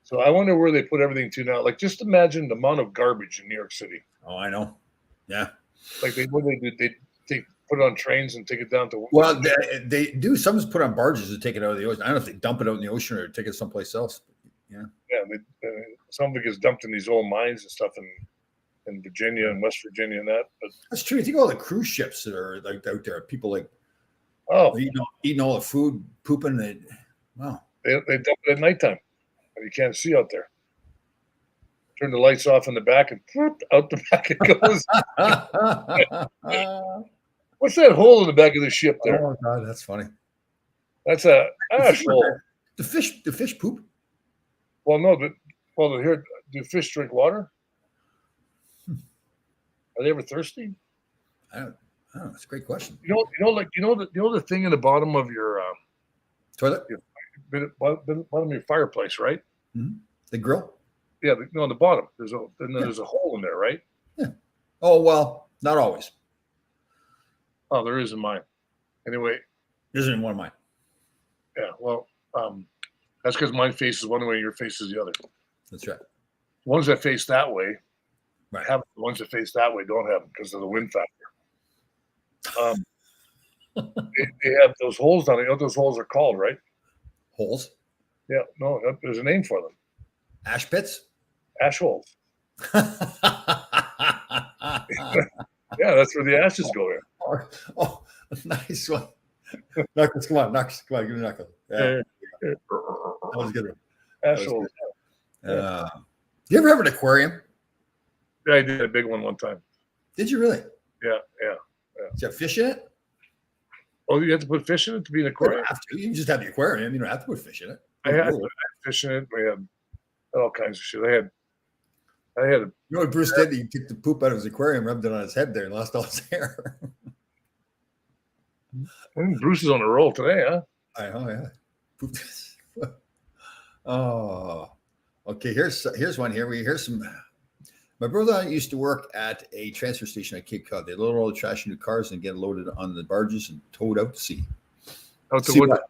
So I wonder where they put everything to now. Like, just imagine the amount of garbage in New York City. Oh, I know. Yeah. Like what they do, they put it on trains and take it down to. Well, they do. Some's put on barges to take it out of the ocean. I don't know if they dump it out in the ocean or take it someplace else. Yeah, some of it gets dumped in these old mines and stuff in Virginia and West Virginia and that. But That's true. You think of all the cruise ships that are like out there, people like eating all the food, pooping it. Wow. They dump it at nighttime, and you can't see out there. Turn the lights off in the back, and whoop, out the back it goes. What's that hole in the back of the ship there? Oh God, that's funny. That's a ash hole. The fish poop. Well, no, but here, do fish drink water? Are they ever thirsty? I don't know. It's a great question. You know the thing in the bottom of your Toilet? bottom of your fireplace, right? Mm-hmm. The grill? Yeah, the bottom. There's a hole in there, right? Yeah. Oh well, not always. Oh, there is in mine. Anyway. There isn't one of mine. Yeah, well, that's because mine faces one way, your faces the other. That's right. The ones that face that way, right. Have the ones that face that way don't have them because of the wind factor. They have those holes down there. You know what those holes are called, right? Holes? Yeah, no, there's a name for them. Ash pits? Ash holes. Yeah, that's where the ashes go in. Oh, nice one. Knuckles, come on, give me Knuckles. Yeah. That was a good one. Ash holes. You ever have an aquarium? Yeah, I did a big one time. Did you really? Yeah. Did you have fish in it? Oh, you have to put fish in it to be an aquarium? You don't have to. You can just have the aquarium. You don't have to put fish in it. I had fish in it. We had all kinds of shit. I had You know what Bruce did? He took the poop out of his aquarium, rubbed it on his head there, and lost all his hair. Bruce is on a roll today, huh? I know, yeah. Oh, okay. Here's one here. Here's some. My brother and I used to work at a transfer station at Cape Cod. They load all the trash into cars and get loaded on the barges and towed out to sea. Out to what?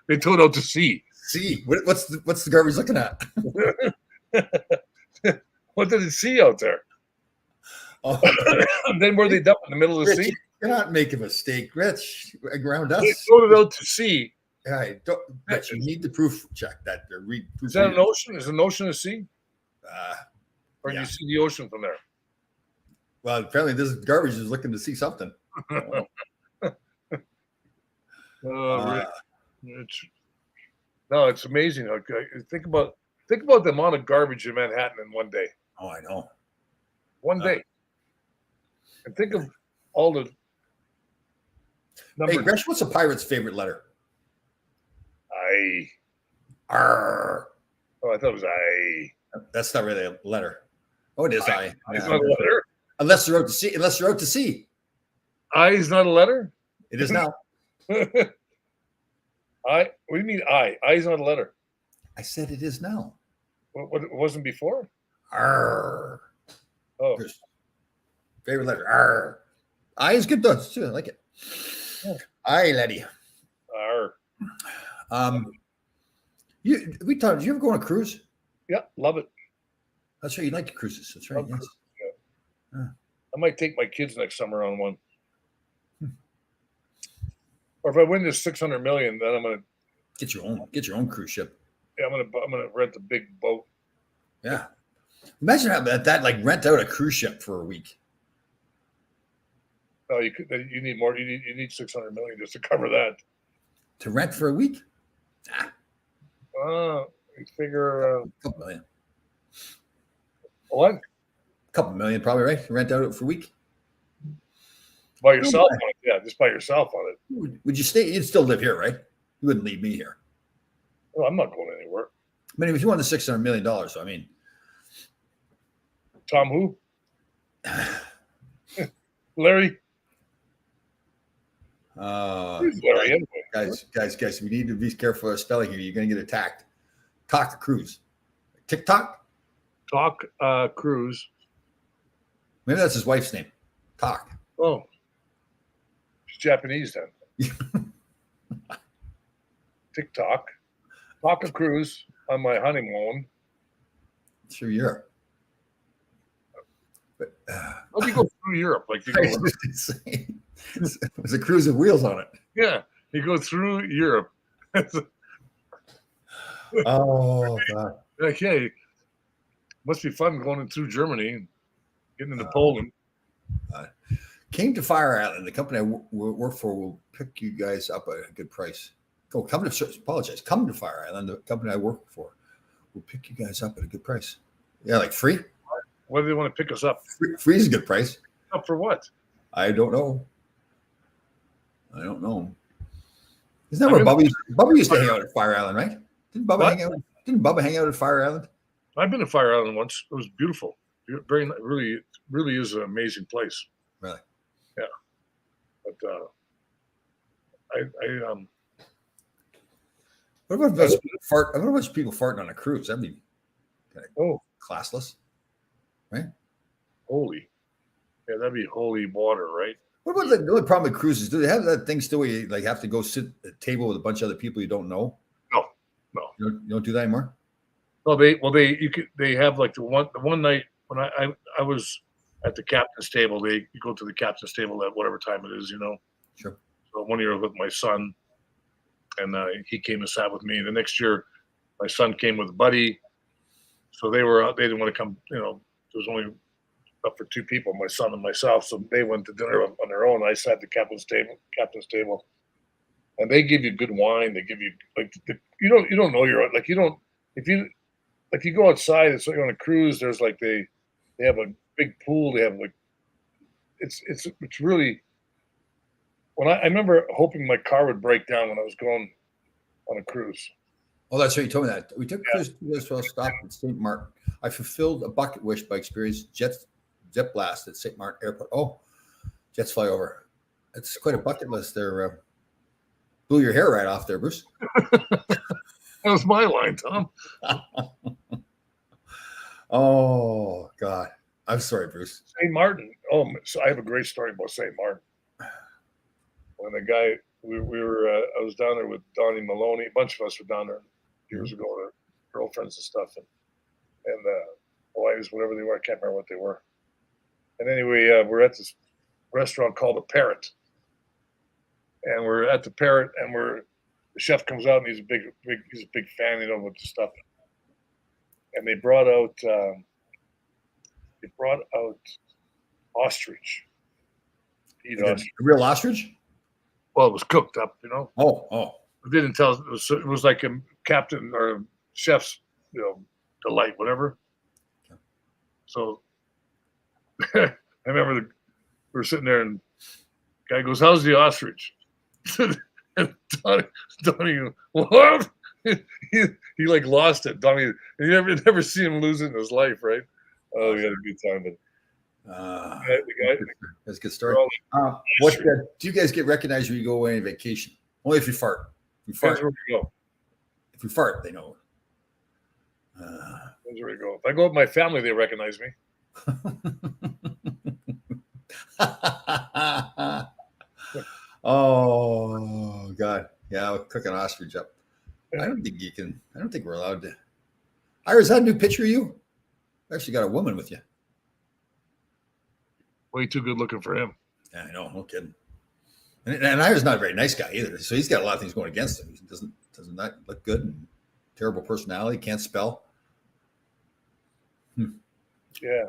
They towed out to sea. Sea. What's the garbage looking at? What did it see out there? Oh. Then were they dumped in the middle of the sea? You're not making a mistake, Rich. Around us. They towed it out to sea. Right. Rich, you need the proof check that. Is that an ocean? Is an ocean a sea? Or yeah. you see the ocean from there? Well, apparently this garbage is looking to see something. It's amazing. Okay, think about the amount of garbage in Manhattan in one day. Oh, I know. One day. And think of all the Hey, Gresh, what's a pirate's favorite letter? R. Oh, I thought it was I. That's not really a letter. Oh, it is I. It's Yeah. not a letter. Unless you're out to sea. Unless you're out to sea. I is not a letter. It is now. I. What do you mean I? I is not a letter. I said it is now. What it wasn't before? R. Oh, Favorite letter. R. I is good though too. I like it. Yeah. Aye, laddie. R. Did you ever go on a cruise? Yeah, love it. That's right. You like the cruises. That's right. Love Yes. cruises, yeah. I might take my kids next summer on one. Or if I win this 600 million, then I'm gonna Get your own cruise ship. yeah, I'm gonna rent a big boat. Yeah. Imagine how that like rent out a cruise ship for a week. No, you need more. You need 600 million just to cover that. To rent for a week? You figure A couple million. what? A couple million probably, right? To rent out for a week. By yourself on it, yeah, just by yourself on it. Would you stay? You'd still live here, right? You wouldn't leave me here. Well, I'm not going anywhere. I mean, if you won the $600 million, so I mean, Tom who? Larry. Who's Larry anyway? guys, we need to be careful of spelling here. You're going to get attacked. Talk Cruise. TikTok? Talk Cruise. Maybe that's his wife's name. Talk. Oh, she's Japanese then. TikTok. Talk a cruise on my honeymoon. Sure, Europe. But, How do you go through Europe? Like you go, it was a cruise with wheels on it. yeah, you go through Europe. Oh, God. Okay, must be fun going through Germany, getting into Poland. Came to Fire Island. The company I work for will pick you guys up at a good price. Oh, come to Fire Island. The company I work for will pick you guys up at a good price. Yeah, like free. Why do they want to pick us up? Free is a good price. Up for what? I don't know. Isn't that where Bubba used to hang out at Fire Island, right? Didn't Bubba hang out at Fire Island? I've been to Fire Island once. It was beautiful. Really is an amazing place. Really? Yeah. But What about those people fart? I wonder what people farting on a cruise. That'd be kind of classless, right? Holy. Yeah, that'd be holy water, right? What about the only problem with cruises? Do they have that thing still where you like have to go sit at a table with a bunch of other people you don't know? No. You don't do that anymore? Well, they have like the one night when I was at the captain's table. You go to the captain's table at whatever time it is, Sure. So one year with my son, and he came and sat with me. The next year, my son came with a buddy. So they didn't want to come. There was only up for two people, my son and myself. So they went to dinner on their own. I sat at the captain's table, and they give you good wine. They give you you don't know you're like you don't if you like you go outside. It's like on a cruise. There's like they have a big pool. They have like it's really. When I remember hoping my car would break down when I was going on a cruise. Oh, that's right. You told me that. We took cruise to a stop at St. Martin. I fulfilled a bucket wish by experiencing jet blast at St. Martin Airport. Oh, jets fly over. It's quite a bucket list there. Blew your hair right off there, Bruce. That was my line, Tom. Oh, God. I'm sorry, Bruce. St. Martin. Oh, so I have a great story about St. Martin. When the guy, I was down there with Donnie Maloney. A bunch of us were down there years ago, with our girlfriends and stuff, and wives, whatever they were. I can't remember what they were. And anyway, we're at this restaurant called the Parrot, and we're at the Parrot, and the chef comes out, and he's a big fan, with the stuff. And they brought out ostrich. A real ostrich? Well, it was cooked up, Oh. It didn't tell us. It was like a captain or a chef's, delight, whatever. Okay. So I remember we were sitting there, and the guy goes, "How's the ostrich?" And Donnie, what? he like lost it. I mean, you never see him lose it in his life, right? Oh, he had a good time, but the guy, That's a good story. What do you guys get recognized when you go away on vacation? Only if you fart. If you depends fart, where we go. if you fart, they know. Depends where we go. If I go with my family, they recognize me. Oh God, yeah, I'll cook an ostrich up. I don't think you can. I don't think we're allowed to. Ira, is that a new picture of you? You actually got a woman with you. Way too good looking for him. Yeah, I know. No kidding. And Ira's not a very nice guy either. So he's got a lot of things going against him. He doesn't not look good. And terrible personality. Can't spell. Yeah.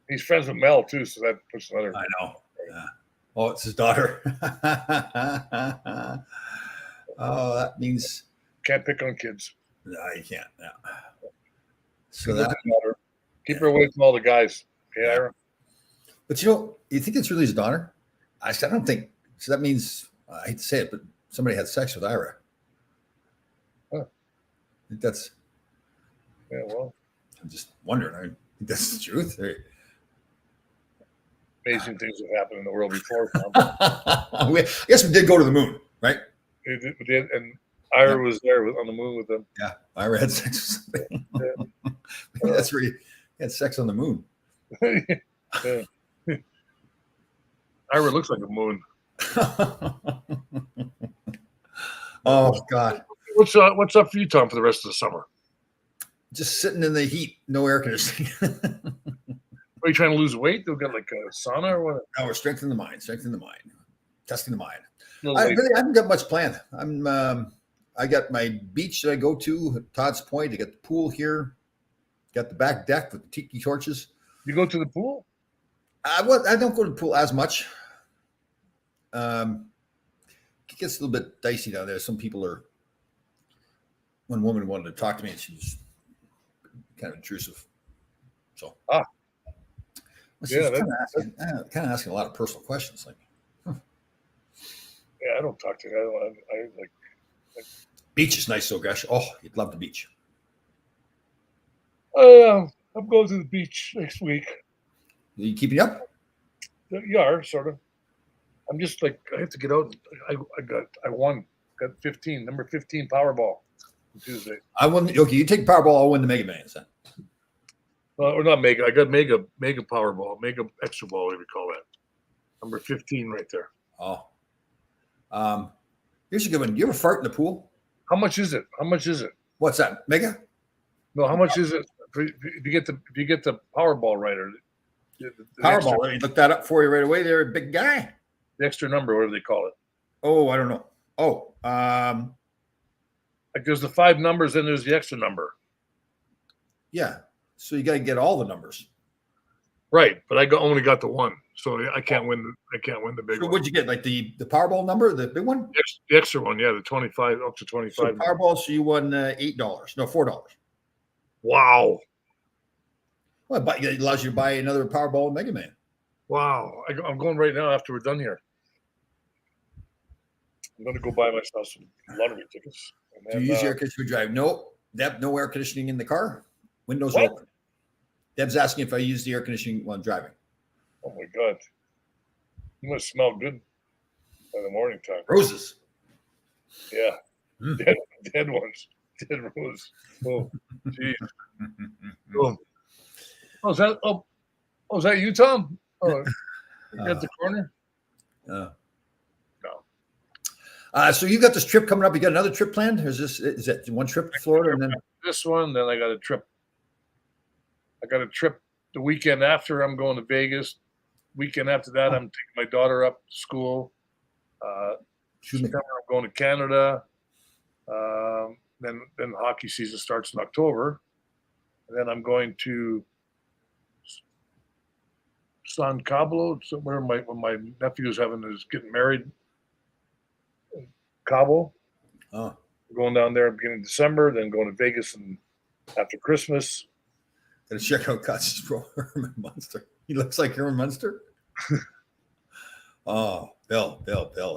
He's friends with Mel too, so that puts another. I know. Yeah. Oh, it's his daughter. Oh, that means Can't pick on kids. no, you can't. Yeah. So that, Keep her away from all the guys. Okay, Yeah. Ira? but you think it's really his daughter? I said, I don't think. So that means I hate to say it, but somebody had sex with Ira. Huh. I think that's. Yeah, well, I'm just wondering. I think that's the truth. amazing things have happened in the world before. I guess we did go to the moon, right? We did, and Ira was there on the moon with them. Yeah, Ira had sex with somebody. Maybe that's where he had sex on the moon. Yeah. Ira looks like a moon. Oh God! What's up for you, Tom, for the rest of the summer? Just sitting in the heat, no air conditioning. Are you trying to lose weight? They'll get like a sauna or what? No, we're strengthening the mind, testing the mind. No I weight. really haven't got much planned. I got my beach that I go to, Todd's Point. I got the pool here. Got the back deck with the tiki torches. You go to the pool? I don't go to the pool as much. It gets a little bit dicey down there. Some people are. One woman wanted to talk to me, and she was kind of intrusive. So, she was kind of asking a lot of personal questions, like. Yeah, I don't talk to her. I like. Beach is nice, though, gosh. Oh, you'd love the beach. I'm going to the beach next week. Are you keeping up? Yeah, sort of. I'm just like I have to get out. I won. Got 15, number 15 Powerball on Tuesday. I won. Okay, you take Powerball. I'll win the Mega Millions then. Or not mega. I got mega Powerball, mega extra ball, whatever you call that. Number 15 right there. Oh. Here's a good one. You ever fart in the pool? How much is it? What's that? Mega? No, how much is it if you get the Powerball right or the Powerball. Let me look that up for you right away. There, big guy. the extra number, whatever they call it. Oh, I don't know. Oh, Like there's the 5 numbers, then there's the extra number. yeah. So you got to get all the numbers. Right, but only got the one, so I can't win the big So one. what'd you get? Like the Powerball number, the big one? The extra one, yeah, the 25 up to 25. So Powerball. So you won $8. No, $4. Wow. Well, but it allows you to buy another Powerball and Mega Man. Wow. I'm going right now after we're done here. I'm going to go buy myself some lottery tickets. And Do you use air conditioning drive? No, Deb, no air conditioning in the car. Windows What? open. Deb's asking if I use the air conditioning while driving. Oh my God. You must smell good by the morning time. Roses. Yeah. Mm. Dead ones. Dead rose. Oh, geez. Oh. Is that you, Tom? Oh, you at the corner? No. No. So you got this trip coming up. You got another trip planned? Or is that one trip to Florida and then This one, then I got a trip. The weekend after. I'm going to Vegas. Weekend after that, I'm taking my daughter up to school. excuse me. September, I'm going to Canada. Then hockey season starts in October, and then I'm going to San Cabo, somewhere when my nephew's getting married. In Cabo. Oh, Going down there beginning of December, then going to Vegas and after Christmas. gotta check out Cots's bro, Herman Munster. He looks like Herman Munster. Oh, Bill.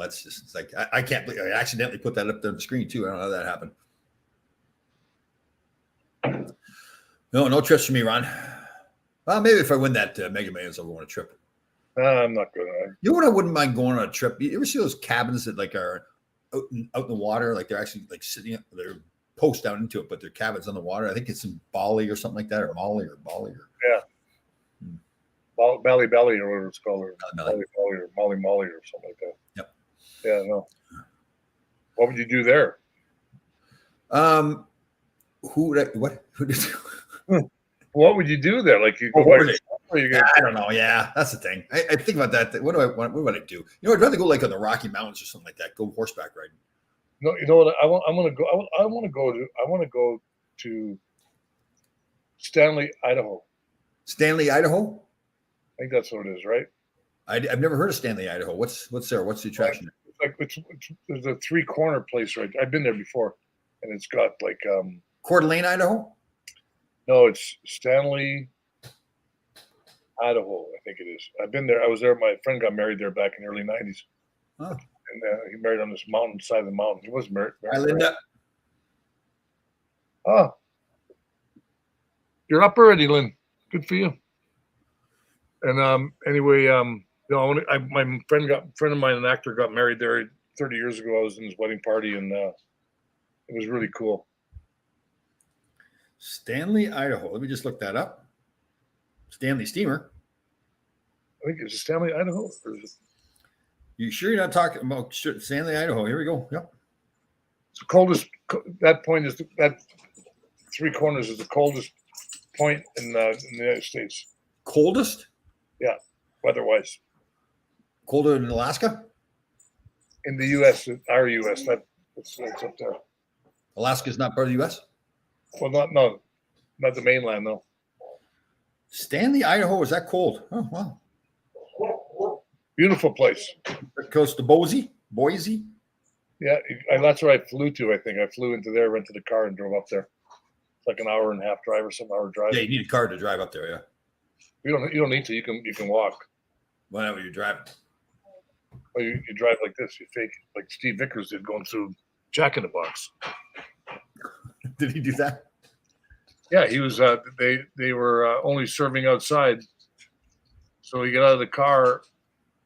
That's just, it's like I can't believe I accidentally put that up there on the screen too. I don't know how that happened. No trips for me, Ron. Well, maybe if I win that Mega Millions, I'll go on a trip. I'm not good. You know what? I wouldn't mind going on a trip. You ever see those cabins that like are out in the water? Like they're actually like sitting up, they're post down into it, but they're cabins on the water. I think it's in Bali or something like that, or Bali. Yeah. Bally or whatever it's called, or Bali. or Molly or something like that. Yep. Yeah, no. What would you do there? Who did? What would you do there? Like you go I don't know. Yeah, that's the thing. I think about that. What do I want? What would I do? You know, I'd rather go like on the Rocky Mountains or something like that. Go horseback riding. No, you know what? I want to go to Stanley, Idaho. Stanley, Idaho. I think that's what it is, right? I've never heard of Stanley, Idaho. What's there? What's the attraction? There's a 3-corner place, right? I've been there before, and it's got like Coeur d'Alene, Idaho. No, it's Stanley, Idaho. I think it is. I've been there. I was there. My friend got married there back in the early '90s, and he married on this mountain side of the mountain. He was married. Hi, Linda. Oh, you're up already, Lynn. Good for you. And anyway, my friend of mine, an actor, got married there 30 years ago. I was in his wedding party, and it was really cool. Stanley, Idaho. Let me just look that up. Stanley Steamer. I think it's Stanley, Idaho. Or is it? You sure you're not talking about Stanley, Idaho? Here we go. Yep. It's the coldest. That point is that 3 corners is the coldest point in the United States. Coldest? Yeah, weather-wise. Colder than Alaska? In the U.S., our U.S. That's up there. Alaska's not part of the U.S.? Well, not the mainland, no. Stanley, Idaho, is that cold? Oh, wow. Beautiful place. Close to Boise? Yeah, that's where I flew to, I think. I flew into there, rented a car, and drove up there. It's like an hour and a half drive or some hour drive. Yeah, you need a car to drive up there, yeah. You don't need to. You can walk. Whenever you're driving. Well, you drive like this. You fake like Steve Vickers did going through Jack in the Box. Did he do that? Yeah, he was. They were only serving outside, so he got out of the car,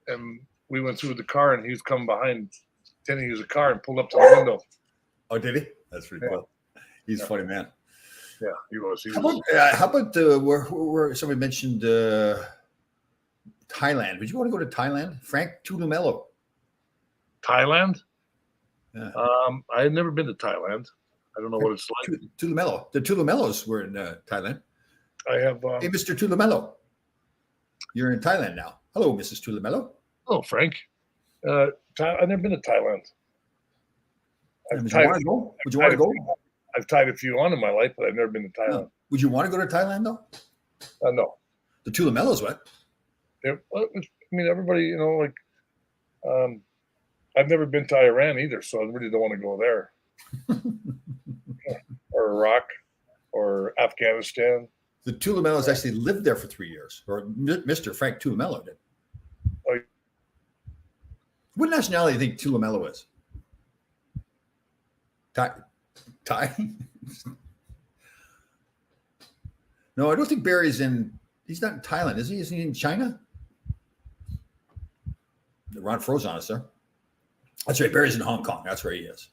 and we went through the car, and he was coming behind, pretending he was a car, and pulled up to the window. Oh, did he? That's pretty cool. He's a funny man. Yeah, he was. How about where somebody mentioned Thailand? Would you want to go to Thailand? Frank Tulumello. Thailand? Yeah. I had never been to Thailand. I don't know what it's like. Tulumello. The Tulumellos were in Thailand. I have. Hey, Mr. Tulumello. You're in Thailand now. Hello, Mrs. Tulumello. Hello, Frank. I've never been to Thailand. Would you want to go? I've tied a few on in my life, but I've never been to Thailand. No. Would you want to go to Thailand, though? No. The Tulumellos went. Everybody, I've never been to Iran either, so I really don't want to go there. Or Iraq or Afghanistan. The Tulumellos actually lived there for 3 years, or Mr. Frank Tulumello did. Oh. What nationality do you think Tulumello is? Thai? No, I don't think Barry's he's not in Thailand, is he? Is he in China? Ron froze on us, sir. That's right. Barry's in Hong Kong. That's where he is.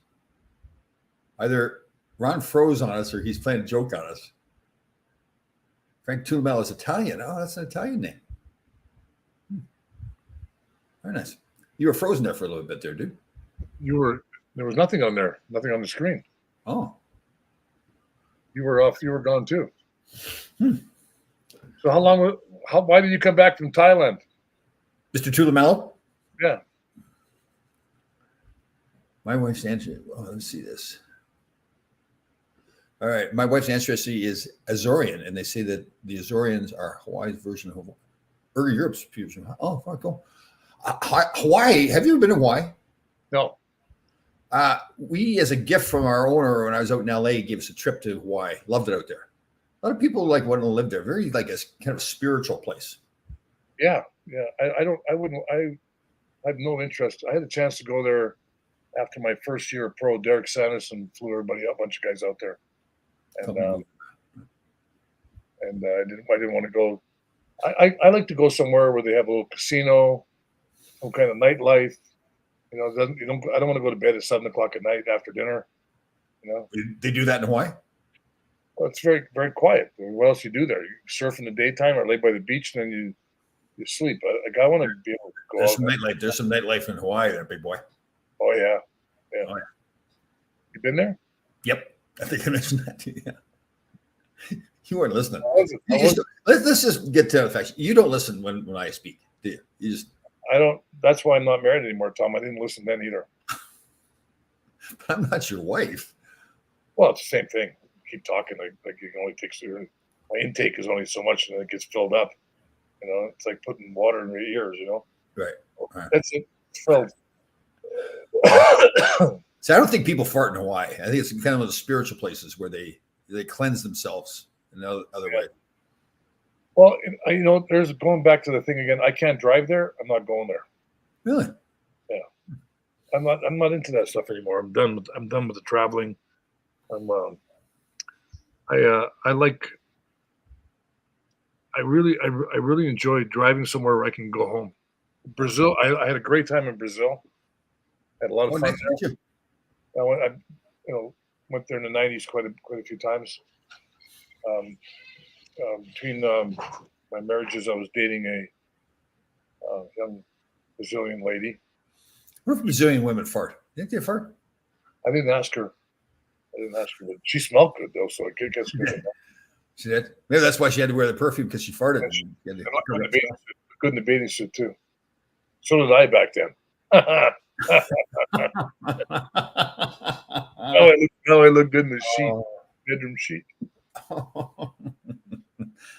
Either Ron froze on us or he's playing a joke on us. Frank Tulumello is Italian. Oh, that's an Italian name. Very nice. You were frozen there for a little bit there, dude. There was nothing on there, nothing on the screen. Oh. You were off. You were gone too. So why did you come back from Thailand? Mr. Tulumello? Yeah. My wife's answer. Oh, let's see this. All right. My wife's ancestry is Azorean, and they say that the Azoreans are Hawaii's version of Europe's fusion. Oh, cool. Hawaii. Have you ever been to Hawaii? No. We, as a gift from our owner, when I was out in LA, gave us a trip to Hawaii. Loved it out there. A lot of people want to live there. Very like a kind of spiritual place. Yeah. I have no interest. I had a chance to go there after my first year of pro. Derek Sanderson flew everybody, a bunch of guys out there. And and I didn't want to go. I like to go somewhere where they have a little casino, some kind of nightlife. You know, I don't want to go to bed at 7 o'clock at night after dinner. You know, They do that in Hawaii. well, it's very very quiet. What else you do there? You surf in the daytime or lay by the beach, and then you sleep. I want to be able to go There's out. some nightlife. There's some nightlife in Hawaii, there, big boy. Oh yeah, yeah. Oh, yeah. You been there? Yep, I think I mentioned that to you. Yeah. You weren't listening. Let's just get to the facts. You don't listen when I speak, do you? You just. I don't. That's why I'm not married anymore, Tom. I didn't listen then either. But I'm not your wife. Well, it's the same thing. Keep talking. Like you can only take my intake is only so much, and then it gets filled up. You know, it's like putting water in your ears. You know. Right. That's it. It's filled. See, I don't think people fart in Hawaii. I think it's kind of one of the spiritual places where they cleanse themselves in other way. Well, you know, there's going back to the thing again. I can't drive there. I'm not going there. Really? Yeah. I'm not into that stuff anymore. I'm done with the traveling. I really enjoy driving somewhere where I can go home. Brazil, I had a great time in Brazil. Had a lot of fun there. I went there in the '90s quite a few times. Between my marriages, I was dating a young Brazilian lady. What if Brazilian women fart? Didn't they fart? I didn't ask her, but she smelled good though, so I guess good. She did. Maybe that's why she had to wear the perfume, because she farted. Good in the bathing suit too. So did I back then. Now I look good in the sheet, bedroom sheet.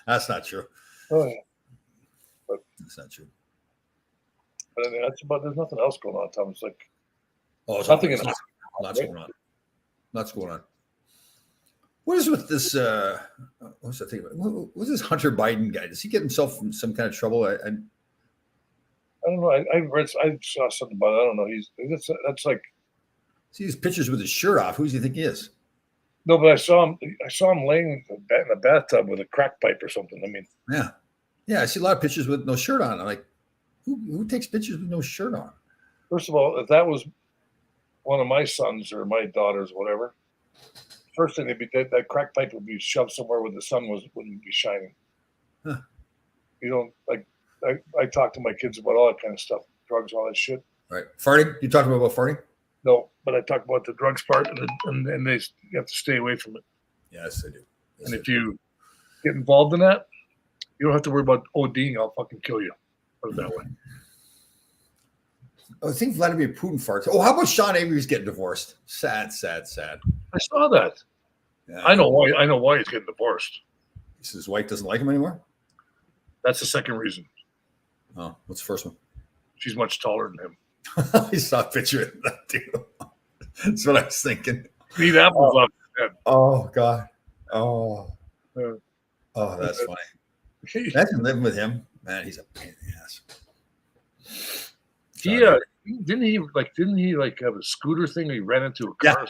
That's not true. Oh yeah, but that's not true. But that's about. There's nothing else going on, Tom. It's like nothing. Lots going on. Lots going on. What is with this? What's that thing about? What's this Hunter Biden guy? Does he get himself in some kind of trouble? I don't know. I saw something about it. I don't know. That's like. See these pictures with his shirt off. Who does he think he is? No, but I saw him laying in a bathtub with a crack pipe or something. I mean, yeah. I see a lot of pictures with no shirt on. I'm like, who takes pictures with no shirt on? First of all, if that was one of my sons or my daughters, whatever, first thing that crack pipe would be shoved somewhere where the sun wouldn't be shining. Huh. You don't like. I talk to my kids about all that kind of stuff, drugs, all that shit. Right, farting. You talking about farting? No, but I talk about the drugs part, and they you have to stay away from it. Yes, I do. Yes, and if you get involved in that, you don't have to worry about ODing. I'll fucking kill you. Put it that way. I think Vladimir Putin farts. Oh, how about Sean Avery's getting divorced? Sad. I saw that. Yeah. I know why he's getting divorced. His wife doesn't like him anymore? That's the second reason. Oh, what's the first one? She's much taller than him. I saw a picture of that too. That's what I was thinking. Eat apples off his head. Oh God. Oh, that's funny. Imagine living with him, man. He's a pain in the ass. Didn't he have a scooter thing? He ran into a car. Yeah.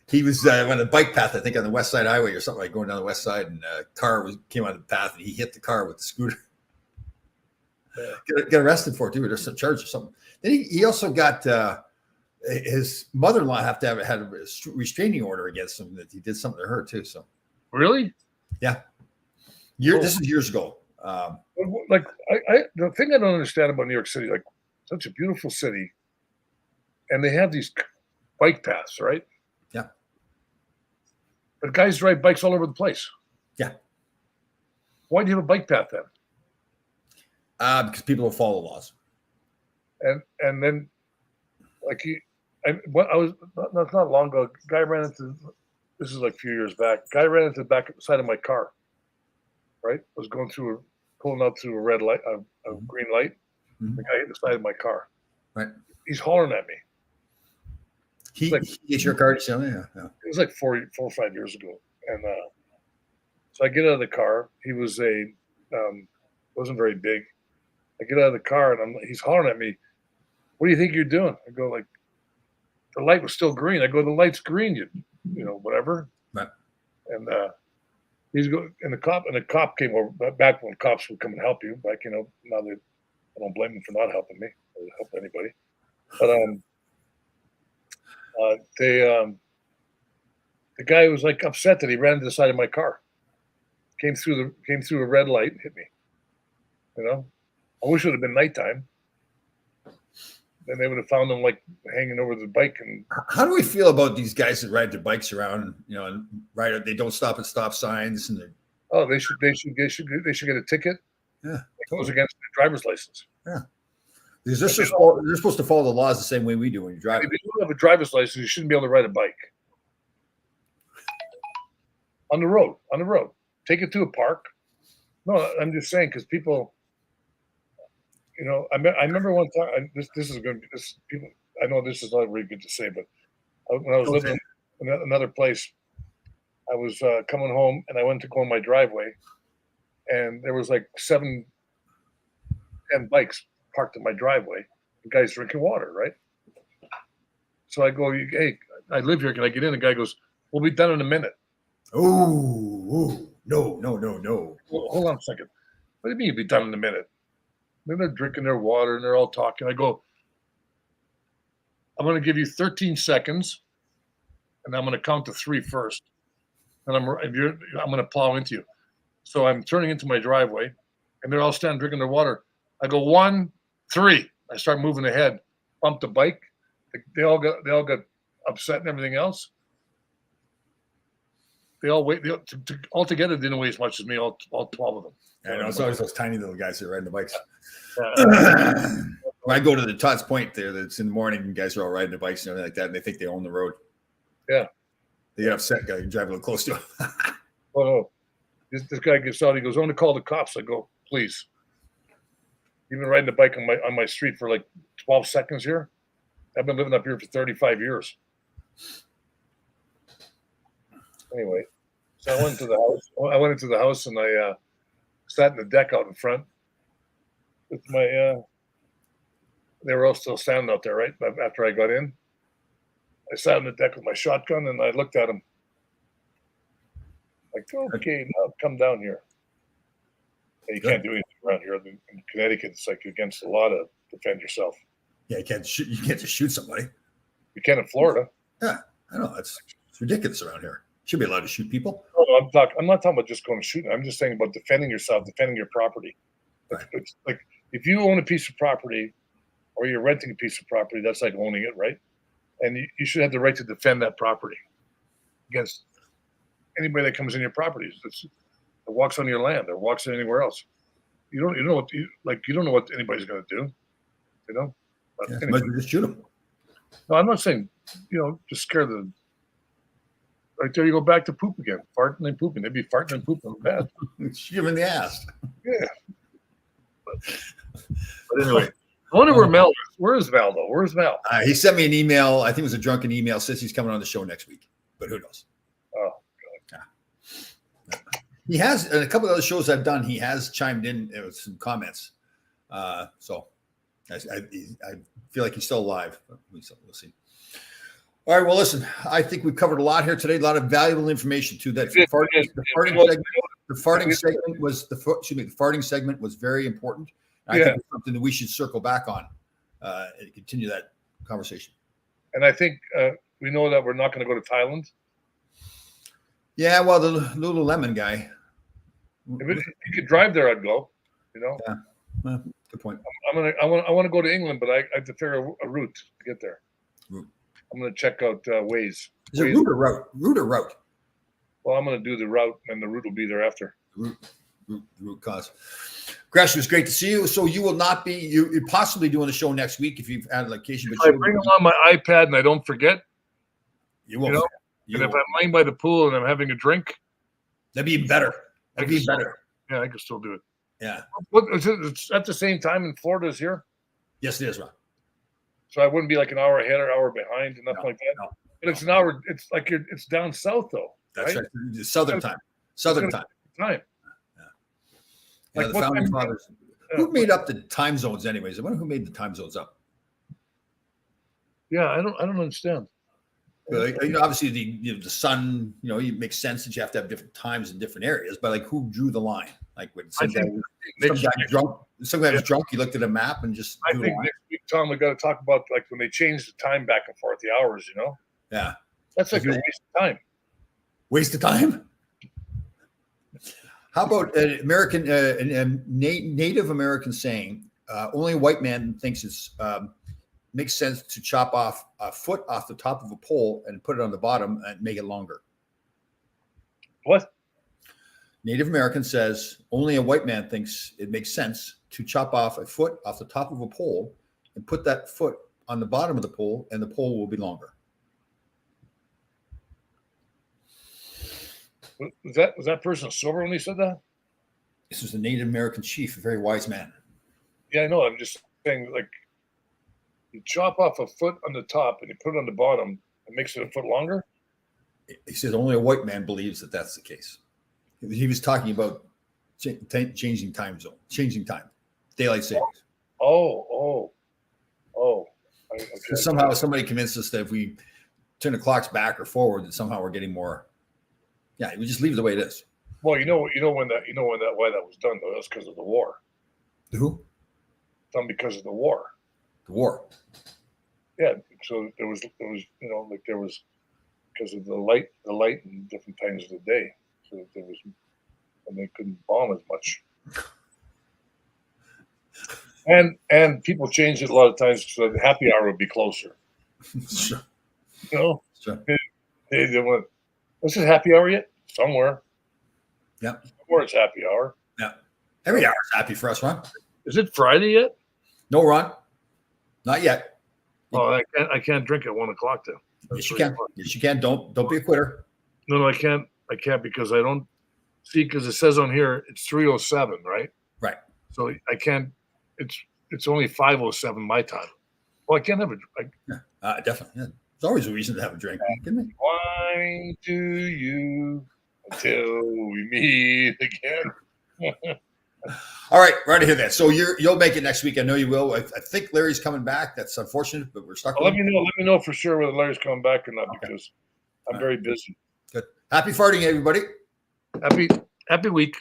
He was on a bike path, I think, on the West Side Highway or something, like going down the West Side, and a car came on the path, and he hit the car with the scooter. Yeah. Got arrested for it too. There's some charge or something. Then he also got his mother-in-law had a restraining order against him that he did something to her too. So really, yeah, this is years ago. The thing I don't understand about New York City, like such a beautiful city, and they have these bike paths, right? Yeah. But guys ride bikes all over the place. Yeah. Why do you have a bike path then? Because people don't follow laws. And then, like I was not long ago. Guy ran into. This is like a few years back. Guy ran into the back side of my car. Right, was pulling up through a red light, a green light. Mm-hmm. The guy hit the side of my car. Right, he's hollering at me. He gets your car, so yeah. It was like 4 or 5 years ago, and so I get out of the car. He was wasn't very big. I get out of the car and he's hollering at me. What do you think you're doing? I go, like, the light was still green. I go, the light's green, you know, whatever. Right. And He's go and the cop came over back when cops would come and help you. Like, now they, I don't blame them for not helping me or help anybody. But the guy was like upset that he ran to the side of my car. Came through a red light and hit me. I wish it would have been nighttime. Then they would have found him like hanging over the bike. And how do we feel about these guys that ride their bikes around? And they don't stop at stop signs, and they should get a ticket. Yeah, it goes against their driver's license. Yeah, because they're supposed to follow the laws the same way we do when you drive. If you don't have a driver's license, you shouldn't be able to ride a bike on the road. Take it to a park. No, I'm just saying because people. I remember one time. This is going to be this. People, I know this is not really good to say, but when I was living in another place, I was coming home and I went to go in my driveway, and there was like 7, 10 bikes parked in my driveway. The guy's drinking water, right? So I go, "Hey, I live here. Can I get in?" The guy goes, "We'll be done in a minute." Oh, no. Well, hold on a second. What do you mean you'll be done in a minute? Then they're drinking their water and they're all talking. I go, "I'm going to give you 13 seconds, and I'm going to count to 3 first, and I'm going to plow into you." So I'm turning into my driveway, and they're all standing drinking their water. I go 1, 3. I start moving ahead, bump the bike. They all got upset and everything else. They all wait. All together didn't weigh as much as me. All 12 of them. I know, it's always those tiny little guys that are riding the bikes. When I go to the Tots Point there, that's in the morning, and guys are all riding the bikes and everything like that, and they think they own the road. Yeah. They get upset, guy, you drive a little close to him. Oh, no. This guy gets out. He goes, "I want to call the cops." I go, "Please." You've been riding the bike on my street for like 12 seconds here. I've been living up here for 35 years. Anyway, so I went into the house. I went into the house and I sat in the deck out in front with my. They were all still standing out there, right? After I got in, I sat on the deck with my shotgun and I looked at them. Like, "Okay, now come down here." And you can't do anything around here. In Connecticut, it's like against the law to defend yourself. Yeah, you can't just shoot somebody. You can in Florida. Yeah, I know. It's ridiculous around here. Should be allowed to shoot people. No, I'm not talking about just going to shoot. I'm just saying about defending yourself, defending your property. Right. It's like if you own a piece of property or you're renting a piece of property, that's like owning it, right? And you should have the right to defend that property against anybody that comes in your property. That walks on your land or walks in anywhere else. You don't know what anybody's going to do. But Yeah, anyway. just shoot them. No, I'm not saying just scare the. Right there, you go back to poop again, farting and pooping. They'd be farting and pooping bad. Shoot him in the ass. Yeah. But anyway, I wonder where Mel is. Where is Val though? Where's Val? He sent me an email. I think it was a drunken email. Says he's coming on the show next week, but who knows? Oh, God. Yeah. He has in a couple of other shows I've done. He has chimed in with some comments. So I feel like he's still alive. We'll see. All right. Well, listen, I think we've covered a lot here today. A lot of valuable information too. That the farting segment was very important. I think it's something that we should circle back on and continue that conversation. And I think we know that we're not going to go to Thailand. Yeah, well, the Lululemon guy. If you could drive there, I'd go. Yeah, well, good point. I want to go to England, but I have to figure a route to get there. I'm going to check out Waze. Is it route or route? Route or route? Well, I'm going to do the route, and the route will be thereafter. Root cause. Gresh, it was great to see you. So you will not be you're possibly doing a show next week if you've had a location. But I bring along my iPad and I don't forget. You won't. And if I'm laying by the pool and I'm having a drink, that'd be even better. That'd be better. Yeah, I can still do it. Yeah. What is it? It's at the same time in Florida as here. Yes, it is, Ron. So I wouldn't be like an hour ahead or hour behind and nothing like that. No, but it's an hour. It's like it's down south though. That's right. Southern time. Southern time. Time. Yeah, like the founding fathers. Who made up the time zones, anyways? I wonder who made the time zones up. Yeah, I don't understand. Obviously the sun, it makes sense that you have to have different times in different areas, but like who drew the line? Like when some guy was drunk, he looked at a map and just. I think next week, Tom, we got to talk about like when they changed the time back and forth, the hours. Yeah, that's like a waste of time. Waste of time. How about American Native American saying? Only a white man thinks it's makes sense to chop off a foot off the top of a pole and put it on the bottom and make it longer. What? Native American says only a white man thinks it makes sense to chop off a foot off the top of a pole and put that foot on the bottom of the pole, and the pole will be longer. Was that person sober when he said that? This was a Native American chief, a very wise man. Yeah, I know. I'm just saying, like, you chop off a foot on the top and you put it on the bottom, it makes it a foot longer. He says only a white man believes that that's the case. He was talking about changing time zone, changing time, daylight savings. Oh. Okay. Somehow somebody convinced us that if we turn the clocks back or forward, that somehow we're getting more. Yeah, we just leave it the way it is. Well, why that was done though. That's because of the war. Who? Done because of the war. The war. Yeah. So there was because of the light and different times of the day. So and they couldn't bomb as much. And people changed it a lot of times so the happy hour would be closer. Sure. Sure. They went, this is happy hour yet? Somewhere. Yeah. Somewhere it's happy hour. Yeah. Every hour is happy for us, Ron. Is it Friday yet? No, Ron. Not yet. Oh, I can't drink at 1 o'clock then. Yes, you can. Yes, you can. Don't be a quitter. No, I can't. I can't because I don't see because it says on here it's 3:07, right? Right. So I can't. It's only 5:07 my time. Well, I can't have Definitely. Yeah. There's always a reason to have a drink. Wine to you until we meet again. All right, right to hear that. So you'll make it next week. I know you will. I think Larry's coming back. That's unfortunate, but we're stuck. Let me know for sure whether Larry's coming back or not because I'm very busy. Good. Happy farting, everybody. Happy week.